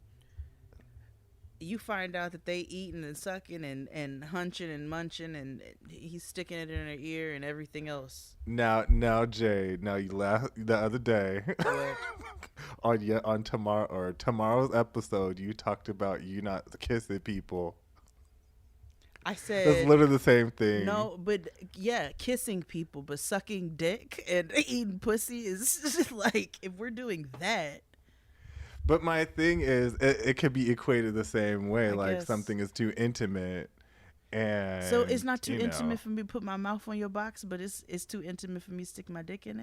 you find out that they eating and sucking and hunching and munching and he's sticking it in her ear and everything else. Now, Jay. Now you laughed the other day What? on tomorrow's episode. You talked about you not kissing people. I That's said literally the same thing. no, but yeah, kissing people, but sucking dick and eating pussy is like if we're doing that. But my thing is, it could be equated the same way. I Like guess. something is too intimate, and So it's not too you know, intimate for me to put my mouth on your box, but it's too intimate for me to stick my dick in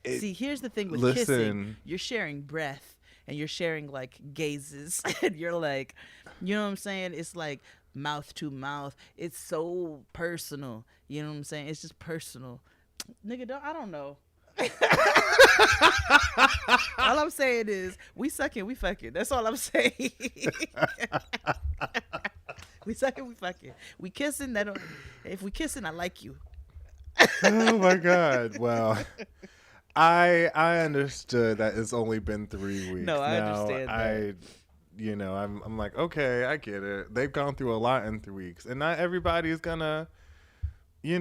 it. See, here's the thing with kissing. Listen. You're sharing breath and you're sharing like gazes and you're like, you know what I'm saying? It's like mouth to mouth. It's so personal. You know what I'm saying? It's just personal. Nigga, I don't know. All I'm saying is we sucking, we fucking. That's all I'm saying. We sucking, we fucking. We kissing. If we kissing, I like you. Oh my God! Well, I understood that it's only been 3 weeks. No, I now, understand that. I'm like, okay, I get it. They've gone through a lot in 3 weeks, and not everybody's gonna, he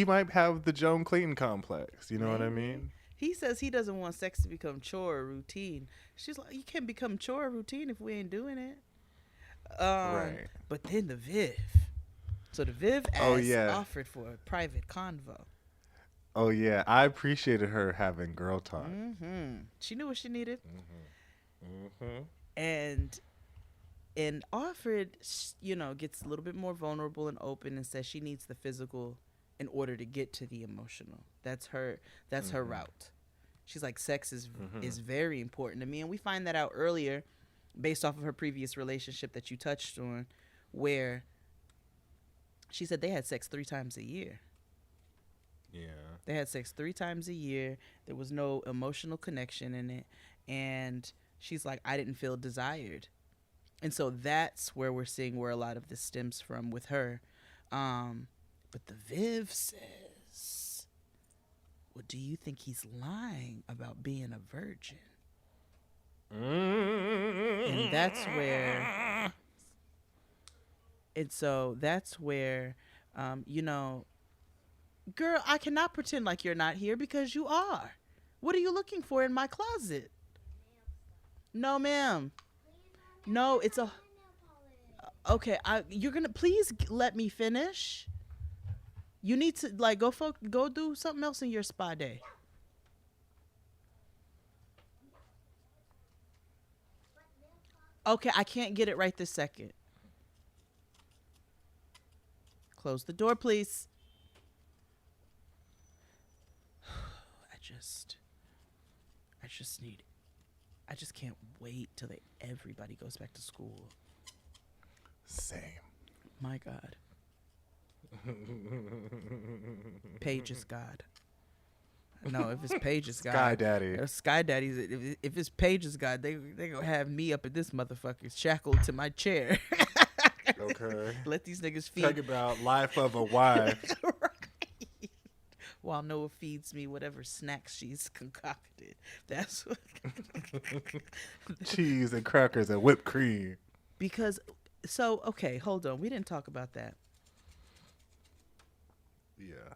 might have the Joan Clayton complex. You know what I mean? He says he doesn't want sex to become chore or routine. She's like, you can't become chore or routine if we ain't doing it. Right. But then the Viv. So the Viv offered for a private convo. Oh yeah, I appreciated her having girl talk. She knew what she needed. And offered, gets a little bit more vulnerable and open and says she needs the physical in order to get to the emotional. That's her route. She's like, sex is very important to me. And we find that out earlier based off of her previous relationship that you touched on, where she said they had sex 3 times a year. Yeah. They had sex 3 times a year. There was no emotional connection in it. And she's like, I didn't feel desired. And so that's where we're seeing where a lot of this stems from with her. But the Viv says, well, do you think he's lying about being a virgin? And that's where, girl, I cannot pretend like you're not here because you are. What are you looking for in my closet? No, ma'am. No, it's a. Okay, you're gonna please let me finish. You need to go do something else in your spa day. Okay, I can't get it right this second. Close the door, please. I just can't wait till everybody goes back to school. Same. My God. Paige is God. No, if it's Paige is God. Sky Daddy. Sky Daddy's. If it's Paige is God, they gonna have me up at this motherfucker shackled to my chair. Okay. Let these niggas feed. Talk about life of a wife. Right. While Noah feeds me whatever snacks she's concocted. That's what. Cheese and crackers and whipped cream. Because, okay, hold on. We didn't talk about that. Yeah.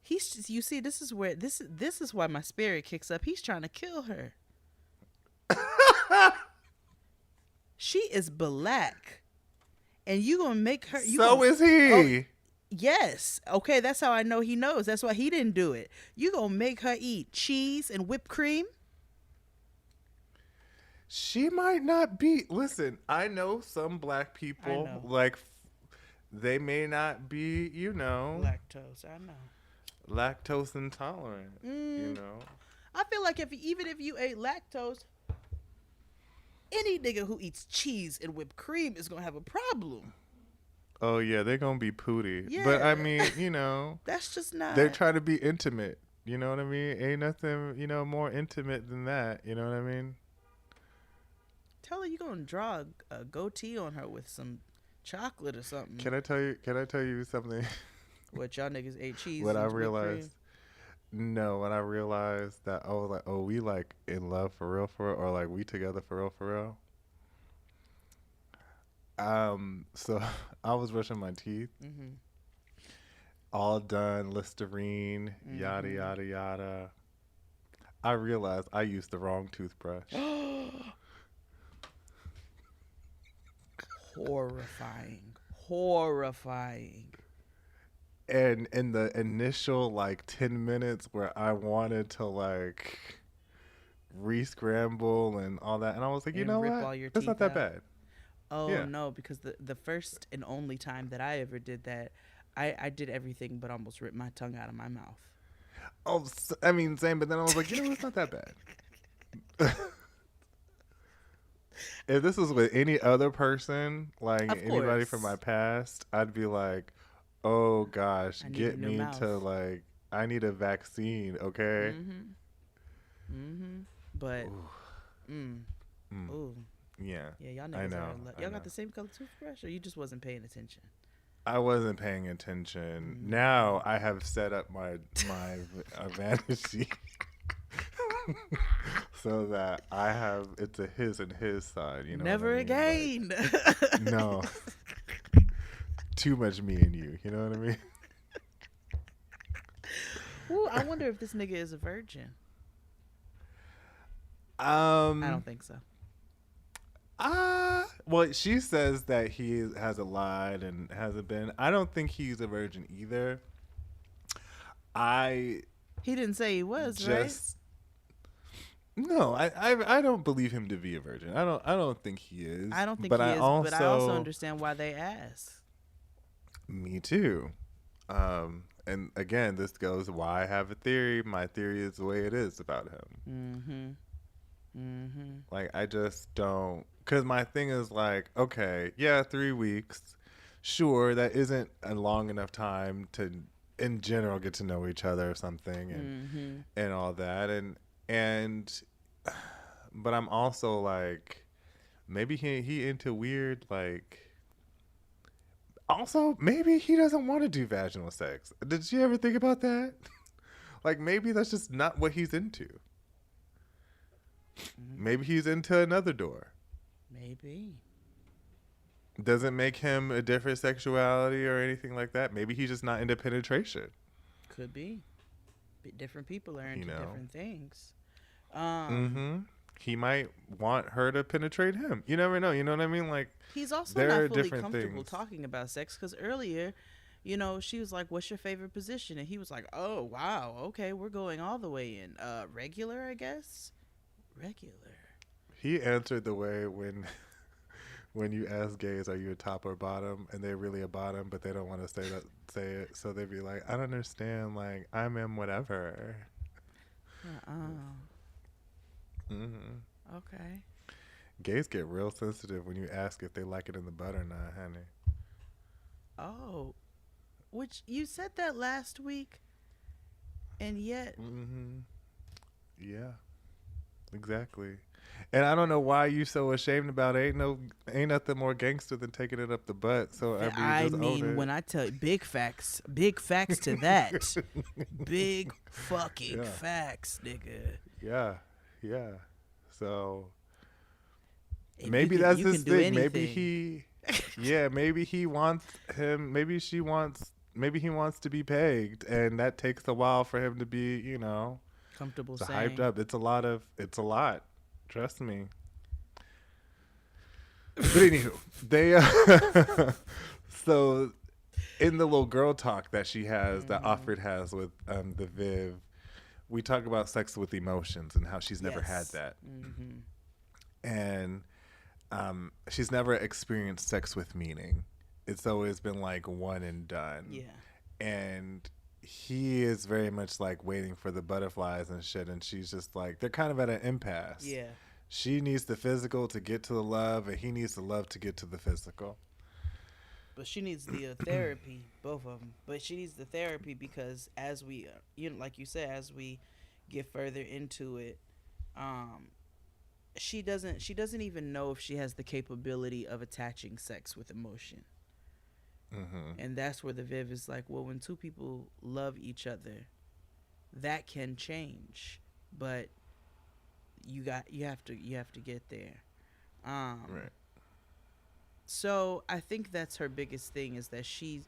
You see, this is why my spirit kicks up. He's trying to kill her. She is black, and you gonna make her. Is he. Oh, yes. Okay, that's how I know he knows. That's why he didn't do it. You gonna make her eat cheese and whipped cream? She might not be. Listen, I know some black people like they may not be, Lactose. I know. lactose intolerant. I feel like even if you ate lactose, any nigga who eats cheese and whipped cream is gonna have a problem. Oh yeah, they're gonna be pooty. Yeah. But I mean, That's just not. they're trying to be intimate. You know what I mean? Ain't nothing, more intimate than that. You know what I mean? Tell her you gonna draw a goatee on her with some chocolate or something. Can I tell you something? What, y'all niggas ate cheese? When I and whipped realized, cream? no, when I realized that I was like, oh, we like in love for real, or like we together for real, for real. So I was brushing my teeth, all done, Listerine, yada yada yada. I realized I used the wrong toothbrush. Horrifying. And in the initial like 10 minutes where I wanted to like re-scramble and all that, and I was like, you And know rip what? all your It's not teeth that out. bad. Oh Yeah. no, because the first and only time that I ever did that, I did everything but almost ripped my tongue out of my mouth. Oh, I mean, same, but then I was like, you know, it's not that bad. If this was with any other person, like Of anybody course. from my past, I'd be like, oh gosh, I need get a new me mouth. to like, I need a vaccine, okay? But, Mm. ooh, Yeah, yeah, y'all I niggas know. are. Y'all got the same color toothbrush, or you just wasn't paying attention? I wasn't paying attention. Now I have set up my vanity so that I have it's a his and his side. You know, Never what I mean? again. Like, no, too much me and you. You know what I mean? Ooh, I wonder if this nigga is a virgin. I I don't think so. Well, she says that he hasn't lied and hasn't been. I don't think he's a virgin either. He didn't say he was, Just no, I don't believe him to be a virgin. I don't think he is. right? I don't think but he I is, also, but I also understand why they ask. Me too. And again, this goes why I have a theory. My theory is the way it is about him. Like, I just don't, because my thing is like, okay, yeah, 3 weeks, sure, that isn't a long enough time to, in general, get to know each other or something, and all that, and, but I'm also like, maybe he into weird, like, also maybe he doesn't want to do vaginal sex. Did you ever think about that? Like, maybe that's just not what he's into. Maybe he's into another door. Maybe. Doesn't make him a different sexuality or anything like that. Maybe he's just not into penetration. Could be. Different people are into know? different things. He might want her to penetrate him. You never know. You know what I mean? Like, He's also there are not fully different comfortable things. talking about sex because earlier, you know, she was like, "What's your favorite position?" And he was like, "Oh, wow, okay, we're going all the way in. Regular, I guess. Regular." He answered the way when you ask gays, "Are you a top or bottom?" and they're really a bottom, but they don't want to say it, so they'd be like, "I don't understand. Like, I'm in whatever." Okay. Gays get real sensitive when you ask if they like it in the butt or not, honey. Oh, which you said that last week, and yet Yeah, exactly. And I don't know why you so ashamed about it. Ain't nothing more gangster than taking it up the butt. So I mean, just own it. when I tell you big facts to that, big fucking facts, nigga. Yeah. So And maybe you that's can his do thing. Maybe anything. maybe he wants him. Maybe he wants to be pegged, and that takes a while for him to be, Comfortable so saying. hyped up. It's a lot. Trust me. But anywho, they so in the little girl talk that she has, that Offred has with the Viv, we talk about sex with emotions and how she's never had that, and she's never experienced sex with meaning. It's always been like one and done. Yeah. And he is very much like waiting for the butterflies and shit, and she's just like, they're kind of at an impasse. Yeah. She needs the physical to get to the love, and he needs the love to get to the physical. But she needs the therapy, both of them. But she needs the therapy because as we, like you said, as we get further into it, she doesn't even know if she has the capability of attaching sex with emotion. And that's where the Viv is like, well, when two people love each other, that can change, but you have to get there. Right. So I think that's her biggest thing, is that she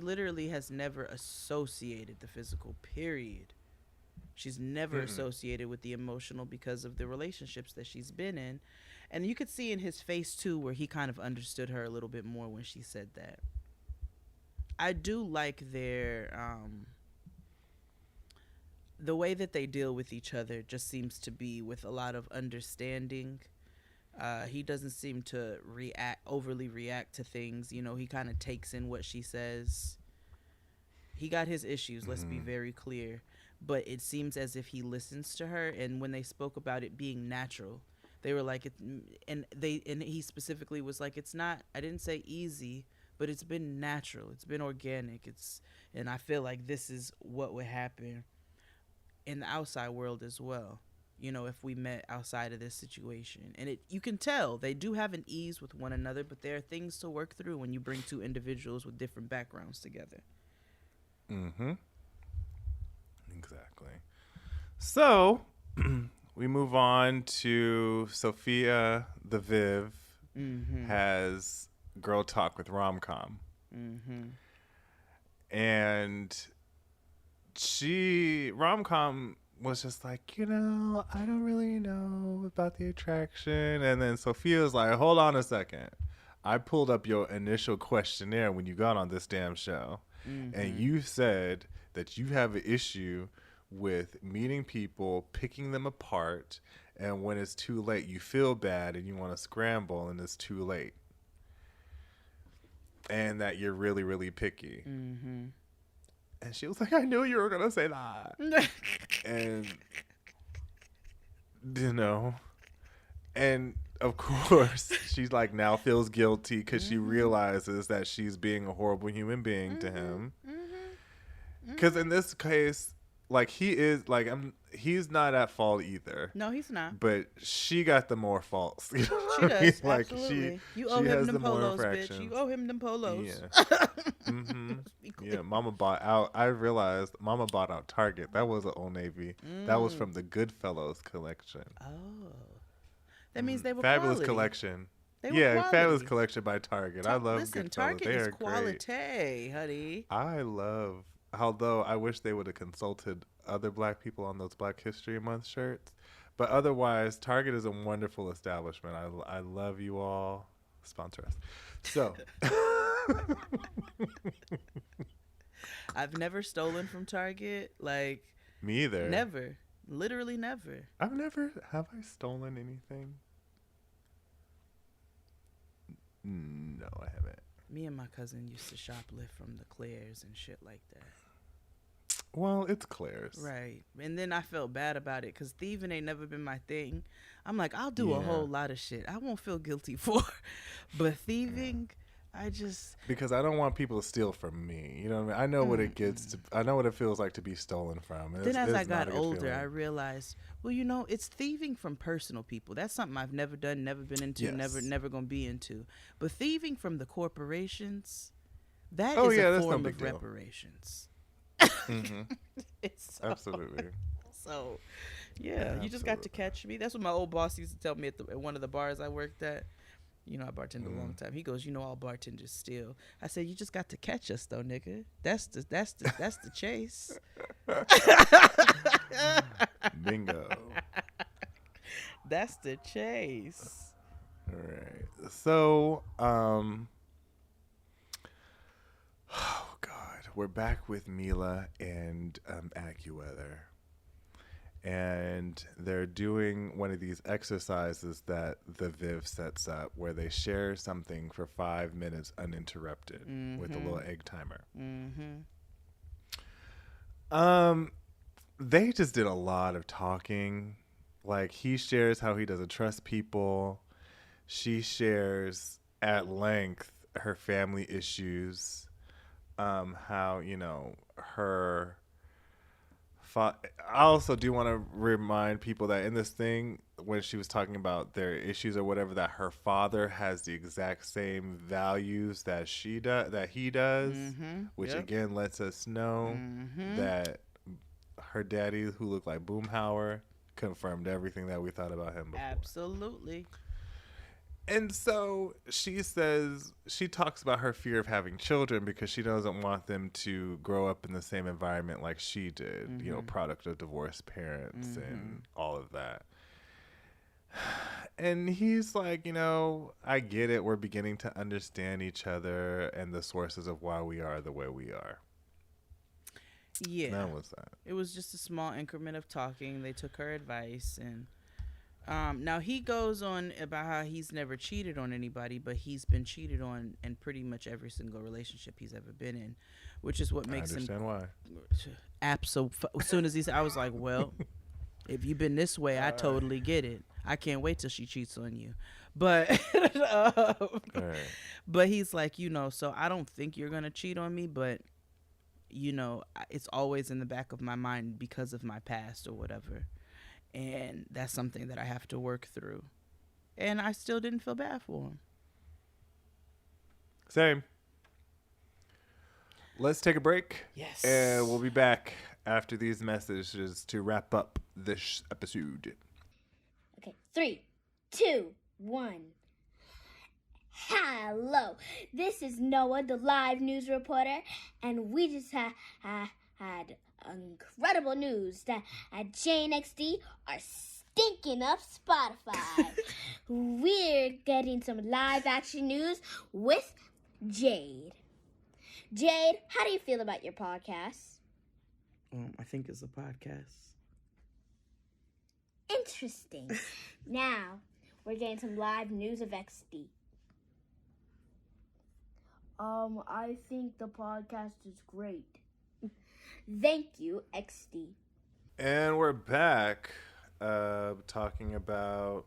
literally has never associated the physical, period. She's never associated with the emotional because of the relationships that she's been in. And you could see in his face too where he kind of understood her a little bit more when she said that. I do like their the way that they deal with each other just seems to be with a lot of understanding. He doesn't seem to overly react to things. You know, he kind of takes in what she says. He got his issues, let's be very clear. But it seems as if he listens to her. And when they spoke about it being natural, they were like, and he specifically was like, it's not, I didn't say easy, but it's been natural. It's been organic. And I feel like this is what would happen in the outside world as well. You know, if we met outside of this situation. And you can tell they do have an ease with one another, but there are things to work through when you bring two individuals with different backgrounds together. Exactly. So we move on to Sophia the Viv has Girl Talk with Rom-Com. And Rom-Com was just like, I don't really know about the attraction. And then Sophia's like, hold on a second. I pulled up your initial questionnaire when you got on this damn show. And you said that you have an issue with meeting people, picking them apart, and when it's too late, you feel bad and you want to scramble and it's too late. And that you're really, really picky. And she was like, I knew you were going to say that. And, and of course, she's like now feels guilty because she realizes that she's being a horrible human being to him. Because in this case, like he's not at fault either. No, he's not. But she got the more faults. She does, like absolutely. You she owe him has them the more polos, infractions. bitch. You owe him them polos. Yeah. Yeah, Mama bought out. I realized Mama bought out Target. That wasn't Old Navy. That was from the Goodfellas collection. Oh. That means they were Fabulous quality. collection. They were Yeah, quality. Fabulous collection by Target. I love Listen, Goodfellas. Target They is are quality, great. honey. I love, although I wish they would have consulted other Black people on those Black History Month shirts. But otherwise, Target is a wonderful establishment. I love you all. Sponsor us. So. I've never stolen from Target. Like, Me either. never. Literally never. Have I stolen anything? No, I haven't. Me and my cousin used to shoplift from the Claire's and shit like that. Well, it's Claire's. Right. And then I felt bad about it because thieving ain't never been my thing. I'm like, I'll do a whole lot of shit I won't feel guilty for. But thieving, I just... Because I don't want people to steal from me. You know what I mean? I know what it gets to, I know what it feels like to be stolen from. Then as I got older, I realized, well, it's thieving from personal people. That's something I've never done, never been into, never going to be into. But thieving from the corporations, that is a form of reparations. It's Absolutely. So, yeah, you just got to catch me. That's what my old boss used to tell me at one of the bars I worked at. I bartended a long time. He goes, all bartenders steal. I said, you just got to catch us though, nigga. That's the chase. Bingo. That's the chase. All right. So, oh God, we're back with Mila and AccuWeather. And they're doing one of these exercises that the Viv sets up where they share something for 5 minutes uninterrupted with a little egg timer. They just did a lot of talking. Like, he shares how he doesn't trust people. She shares at length her family issues, how, her I also do want to remind people that in this thing, when she was talking about their issues or whatever, that her father has the exact same values that he does, which again lets us know that her daddy, who looked like Boomhauer, confirmed everything that we thought about him before. Absolutely. And so she talks about her fear of having children because she doesn't want them to grow up in the same environment like she did, product of divorced parents and all of that. And he's like, I get it. We're beginning to understand each other and the sources of why we are the way we are. Yeah. That was that. It was just a small increment of talking. They took her advice, and now he goes on about how he's never cheated on anybody, but he's been cheated on in pretty much every single relationship he's ever been in, which is what makes him. I understand why. As soon as he said, I was like, well, if you've been this way, I totally get it. I can't wait till she cheats on you. But but he's like, so I don't think you're going to cheat on me, but it's always in the back of my mind because of my past or whatever. And that's something that I have to work through. And I still didn't feel bad for him. Same. Let's take a break. Yes. And we'll be back after these messages to wrap up this episode. Okay, 3, 2, 1. Hello, this is Noah, the live news reporter, and we just had incredible news that Jane XD are stinking up Spotify. We're getting some live action news with Jade. Jade, how do you feel about your podcast? I think it's a podcast. Interesting. Now, we're getting some live news of XD. I think the podcast is great. Thank you, XD. And we're back talking about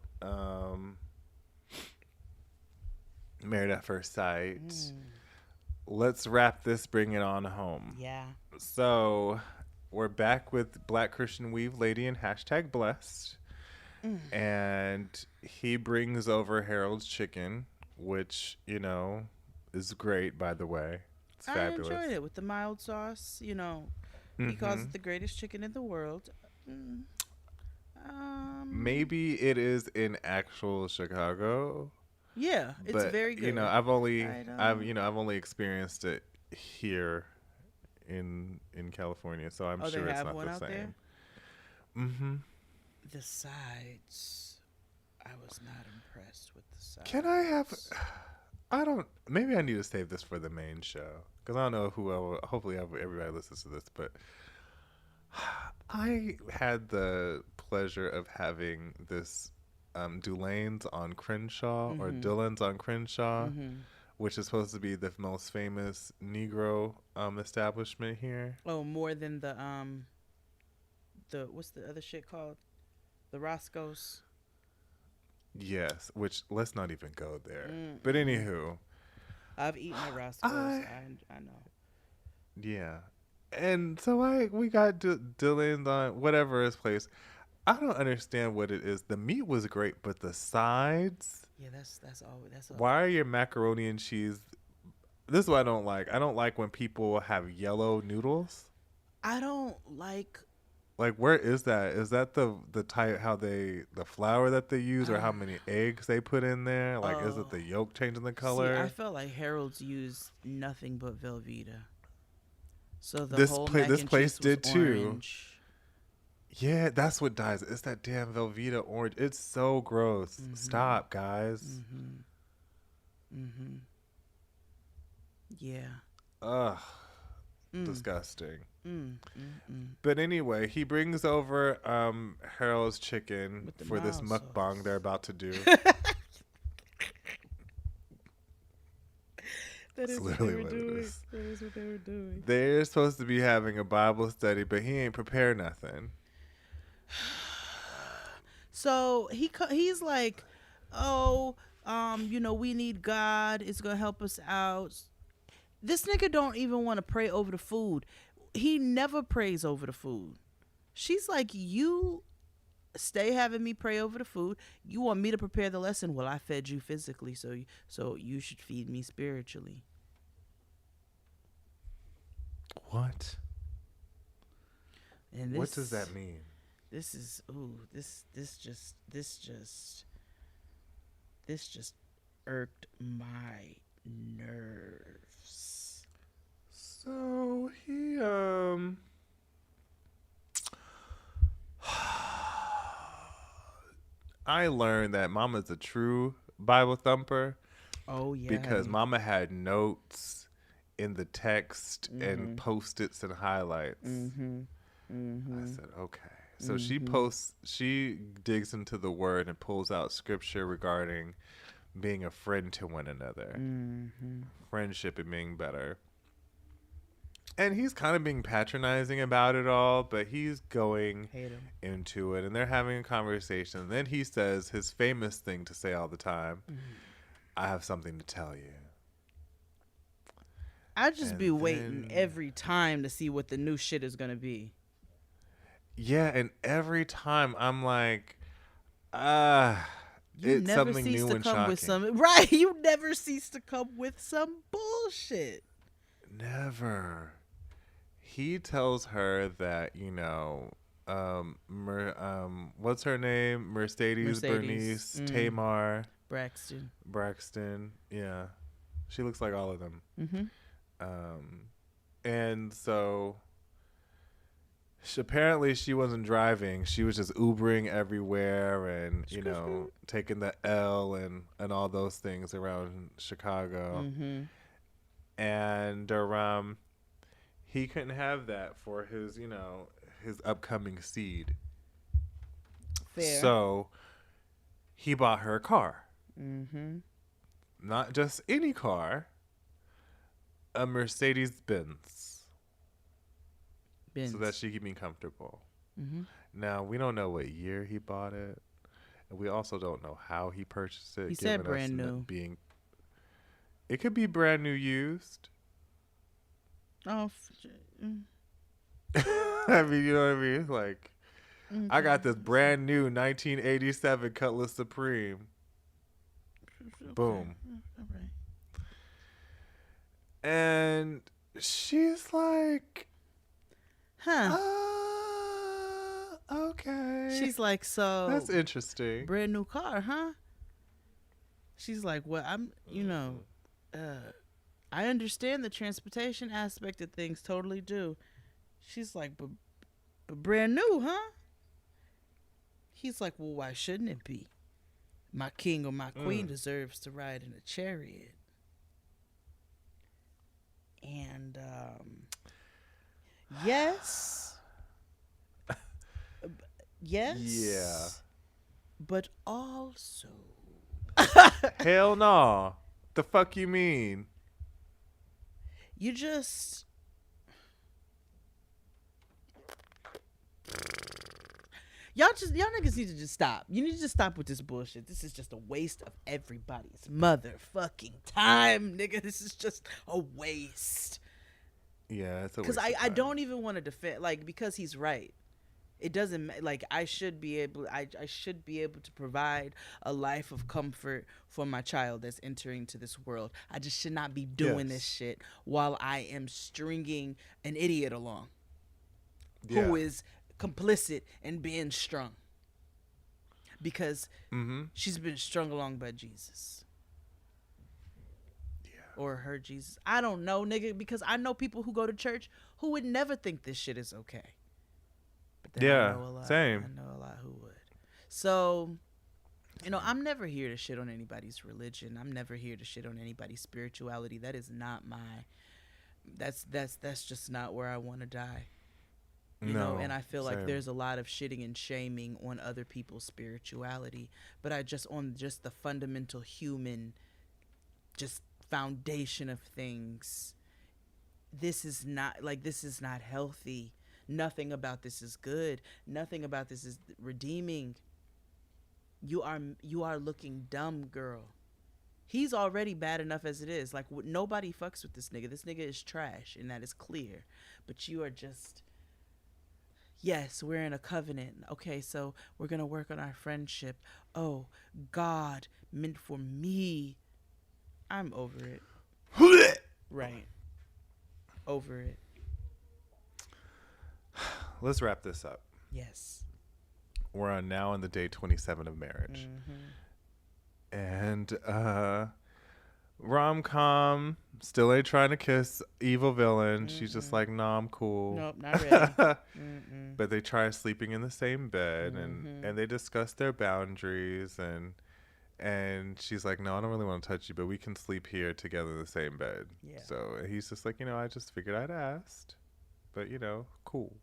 Married at First Sight. Let's wrap this, bring it on home. Yeah. So we're back with Black Christian Weave Lady and #blessed. And he brings over Harold's chicken, which, is great, by the way. It's fabulous. I enjoyed it with the mild sauce. He calls it the greatest chicken in the world. Maybe it is in actual Chicago. Yeah, it's very good. I've only experienced it here in California, so I'm sure it's not the same. There? Mm-hmm. The sides, I was not impressed with the sides. Can I have? Maybe I need to save this for the main show because I don't know who. Hopefully, everybody listens to this, but I had the pleasure of having this Dulane's on Crenshaw or Dylan's on Crenshaw, which is supposed to be the most famous Negro establishment here. Oh, more than the what's the other shit called? The Roscoe's. Yes, which let's not even go there. But anywho, I've eaten at Roscoe's. I know. Yeah, and so we got Dylan's on whatever his place. I don't understand what it is. The meat was great, but the sides. Yeah, that's all. Why are your macaroni and cheese? This is what I don't like. I don't like when people have yellow noodles. I don't like. Like, where is that? Is that the type the flour that they use, or how many eggs they put in there? Like, is it the yolk changing the color? See, I felt like Harold's used nothing but Velveeta. So this whole place did too. Orange. Yeah, that's what dyes it. It's that damn Velveeta orange. It's so gross. Stop, guys. Yeah. Ugh. Disgusting. But anyway, he brings over Harold's chicken for this mukbang they're about to do. That is literally what what it is. That is what they were doing. They're supposed to be having a Bible study, but he ain't prepared nothing. So he's like, we need God. It's gonna help us out. This nigga don't even want to pray over the food. He never prays over the food. She's like, you stay having me pray over the food. You want me to prepare the lesson? Well, I fed you physically, so you should feed me spiritually. What? And What does that mean? This is this just irked my nerves. So he I learned that Mama's a true Bible thumper. Oh yeah, because honey. Mama had notes in the text and post-its and highlights. I said, okay. So she digs into the word and pulls out scripture regarding being a friend to one another, friendship and being better. And he's kind of being patronizing about it all, but he's going into it, and they're having a conversation. And then he says his famous thing to say all the time, I have something to tell you. I'd just be waiting every time to see what the new shit is going to be. Yeah, and every time I'm like, you it's never something cease new to and come shocking. with some right. You never cease to come with some bullshit. Never. He tells her that, you know, what's her name? Mercedes. Bernice, Tamar, Braxton. Yeah, she looks like all of them. And so apparently she wasn't driving. She was just Ubering everywhere and, you know, taking the L and all those things around Chicago. And he couldn't have that for his, you know, his upcoming seed. Fair. So he bought her a car. Not just any car, a Mercedes Benz. So that she can be comfortable. Now, we don't know what year he bought it. And we also don't know how he purchased it. He said brand new. It could be brand new used. Oh, I mean, you know what I mean? Like, I got this brand new 1987 Cutlass Supreme. Boom. All right. And she's like, okay. She's like, so that's interesting. brand new car, huh? She's like, well, I'm, you know, I understand the transportation aspect of things, totally do. She's like, but brand new, huh? He's like, well, why shouldn't it be? My king or my queen deserves to ride in a chariot. And yes. Yes. Yeah. But also. Hell no. The fuck you mean? You just. Y'all niggas need to just stop. You need to just stop with this bullshit. This is just a waste of everybody's motherfucking time, nigga. This is just a waste. Yeah, it's a waste. Because I don't even want to defend, like, because he's right. It doesn't, like, I should be able to provide a life of comfort for my child that's entering to this world. I just should not be doing this shit while I am stringing an idiot along who is complicit in being strung, because she's been strung along by Jesus or her Jesus. I don't know, nigga, because I know people who go to church who would never think this shit is okay. But then I know a lot, same. I know a lot who would. So, you know, I'm never here to shit on anybody's religion. I'm never here to shit on anybody's spirituality. That is not my. That's just not where I want to die. You know, and I feel like there's a lot of shitting and shaming on other people's spirituality, but on the fundamental human, just foundation of things. This is not healthy. Nothing about this is good. Nothing about this is redeeming. You are looking dumb, girl. He's already bad enough as it is. Like, nobody fucks with this nigga. This nigga is trash, and that is clear. But you are just. yes, we're in a covenant. Okay, so we're going to work on our friendship. Oh, God meant for me. I'm over it. Right. Over it. Let's wrap this up. Yes. We're on now on the day 27 of marriage. And rom-com, still ain't trying to kiss evil villain. She's just like, nah, I'm cool. Nope, not ready. But they try sleeping in the same bed, and they discuss their boundaries, and she's like, no, I don't really want to touch you, but we can sleep here together in the same bed. Yeah. So he's just like, I just figured I'd asked, but cool.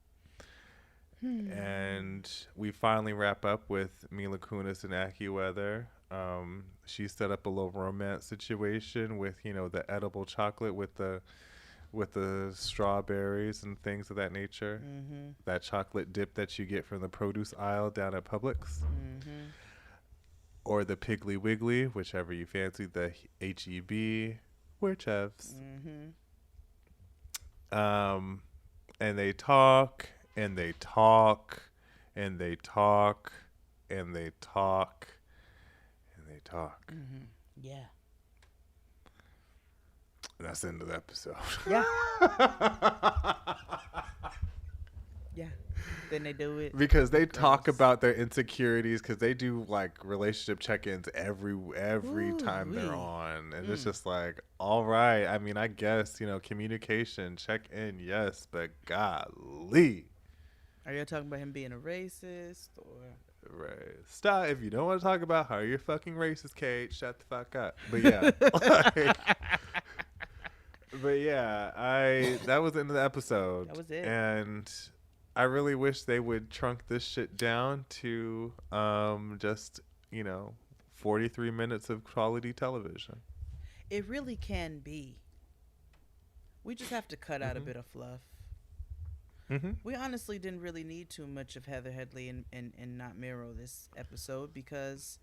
And we finally wrap up with Mila Kunis and AccuWeather. She set up a little romance situation with the edible chocolate with the strawberries and things of that nature. That chocolate dip that you get from the produce aisle down at Publix, or the Piggly Wiggly, whichever you fancy. The HEB, whichevs. And they talk. And they talk, and they talk, and they talk, and they talk. Yeah. And that's the end of the episode. Yeah. Yeah. Then they do it. Because they talk about their insecurities, because they do like relationship check-ins every time they're on. And it's just like, all right. I mean, I guess, communication, check in, yes, but golly. Are you talking about him being a racist or? Right. Stop. If you don't want to talk about how you're fucking racist, Kate, shut the fuck up. But yeah. That was the end of the episode. That was it. And I really wish they would trunk this shit down to just, 43 minutes of quality television. It really can be. We just have to cut out a bit of fluff. We honestly didn't really need too much of Heather Headley and Not Miro this episode because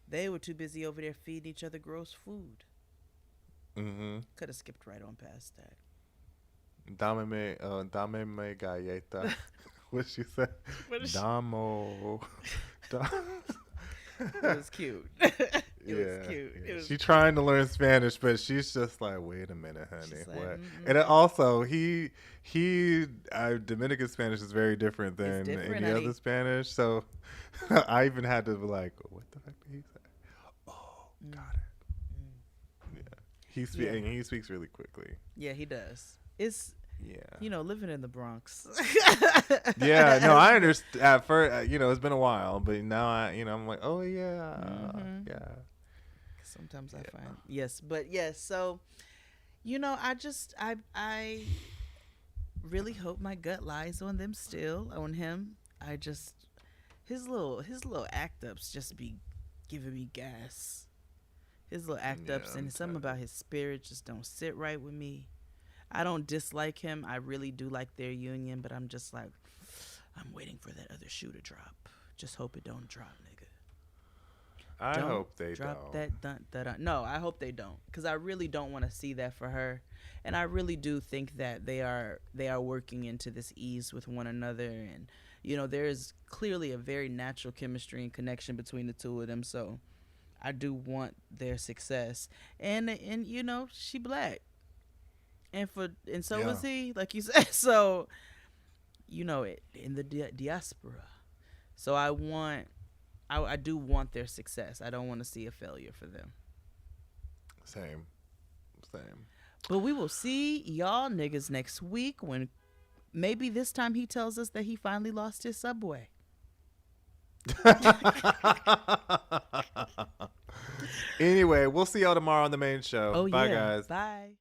they were too busy over there feeding each other gross food. Could have skipped right on past that. Dame me galleta. What she said? Damo. It was cute. It was cute. Yeah. It was She's trying to learn Spanish, but she's just like, wait a minute, honey. She's like, what? And it also, Dominican Spanish is very different than any other Spanish. So I even had to be like, what the fuck did he say? Oh, got it. Yeah. He speaks really quickly. Yeah, he does. It's living in the Bronx. Yeah, no, I understand. At first, it's been a while, but now I'm like, oh yeah, yeah. Sometimes I find yes, but yes. So, I really hope my gut lies on them still on him. His little act ups just be giving me gas. His little act ups and something about his spirit just don't sit right with me. I don't dislike him. I really do like their union, but I'm just like, I'm waiting for that other shoe to drop. Just hope it don't drop, nigga. I hope they drop don't. No, I hope they don't, because I really don't want to see that for her, and I really do think that they are working into this ease with one another, and there is clearly a very natural chemistry and connection between the two of them. So I do want their success, and she black. And so was he, like you said. So, in the diaspora. So I do want their success. I don't want to see a failure for them. Same. But we will see y'all niggas next week when maybe this time he tells us that he finally lost his subway. Anyway, we'll see y'all tomorrow on the main show. Bye, guys. Bye.